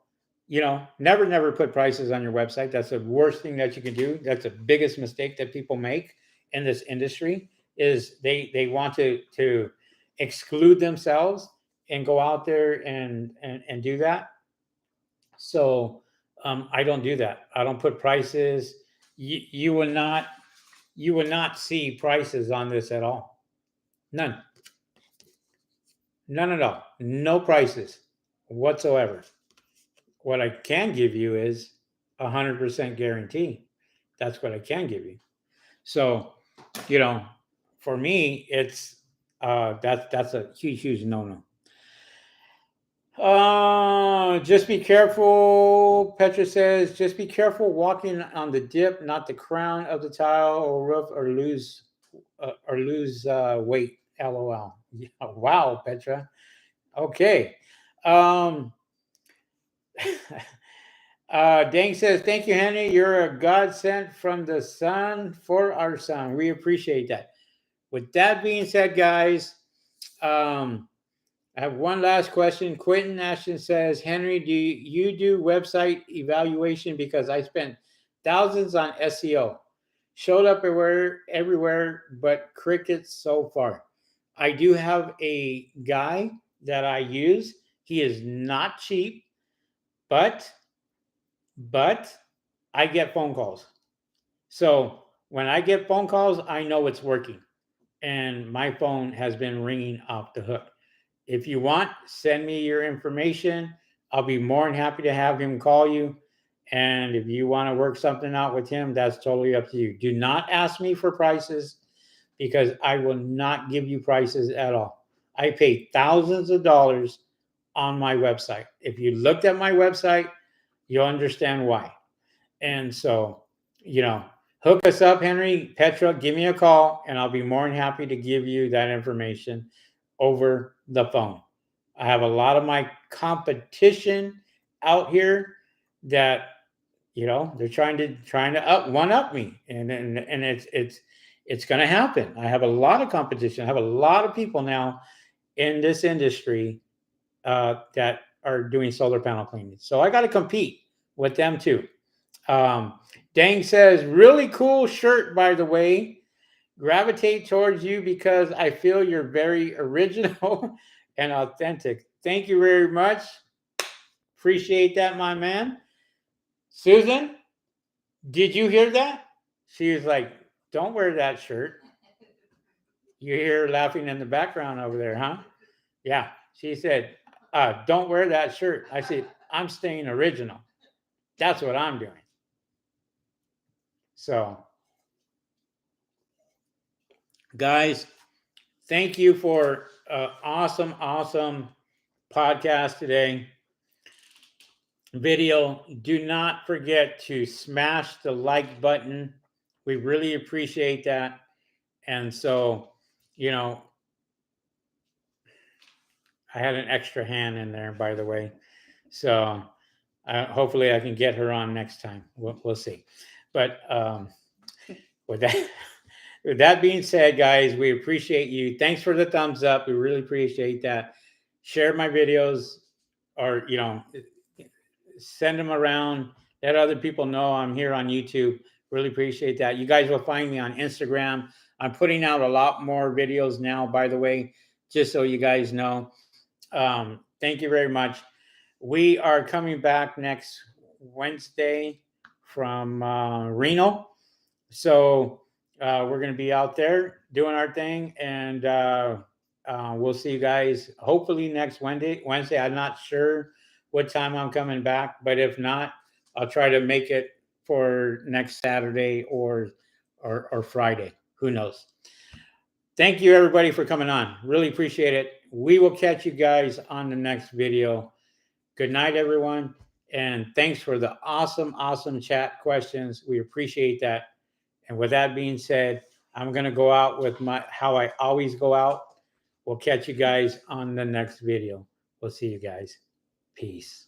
Speaker 1: never put prices on your website. That's the worst thing that you can do. That's the biggest mistake that people make in this industry is they want to exclude themselves and go out there and do that. So I don't do that. I don't put prices. You will not see prices on this at all. None. None at all. No prices whatsoever. What I can give you is 100% guarantee. That's what I can give you. So, you know, for me, it's that's a huge no. Just be careful. Petra says, just be careful walking on the dip, not the crown of the tile or roof, or lose weight. LOL. Yeah, wow, Petra. Okay. Um, Dang says, thank you, Henry. You're a God sent from the sun for our son. We appreciate that. With that being said, guys, um, I have one last question. Quentin Ashton says, Henry, do you do website evaluation? Because I spent thousands on SEO. Showed up everywhere, but crickets so far. I do have a guy that I use. He is not cheap, but I get phone calls. So when I get phone calls, I know it's working. And my phone has been ringing off the hook. If you want, send me your information. I'll be more than happy to have him call you. And if you want to work something out with him, that's totally up to you. Do not ask me for prices because I will not give you prices at all. I pay thousands of dollars on my website. If you looked at my website, you'll understand why. And so, hook us up, Henry, Petra, give me a call, and I'll be more than happy to give you that information over the phone. I have a lot of my competition out here that they're trying to one up me, and it's going to happen. I have a lot of competition. I have a lot of people now in this industry that are doing solar panel cleaning, so I got to compete with them too. Dang says, really cool shirt, by the way. Gravitate towards you because I feel you're very original and authentic. Thank you very much. Appreciate that, my man. Susan, did you hear that? She was like, don't wear that shirt. You hear her laughing in the background over there, huh? Yeah. She said, don't wear that shirt. I said, I'm staying original. That's what I'm doing. So, guys, thank you for awesome podcast today. Video. Do not forget to smash the like button. We really appreciate that. And so, I had an extra hand in there, by the way. So hopefully I can get her on next time. We'll see. But with that. With that being said, guys, we appreciate you. Thanks for the thumbs up. We really appreciate that. Share my videos or, send them around. Let other people know I'm here on YouTube. Really appreciate that. You guys will find me on Instagram. I'm putting out a lot more videos now, by the way, just so you guys know. Thank you very much. We are coming back next Wednesday from Reno. So we're going to be out there doing our thing, and we'll see you guys hopefully next Wednesday. I'm not sure what time I'm coming back, but if not, I'll try to make it for next Saturday or Friday. Who knows? Thank you, everybody, for coming on. Really appreciate it. We will catch you guys on the next video. Good night, everyone. And thanks for the awesome chat questions. We appreciate that. And with that being said, I'm going to go out with how I always go out. We'll catch you guys on the next video. We'll see you guys. Peace.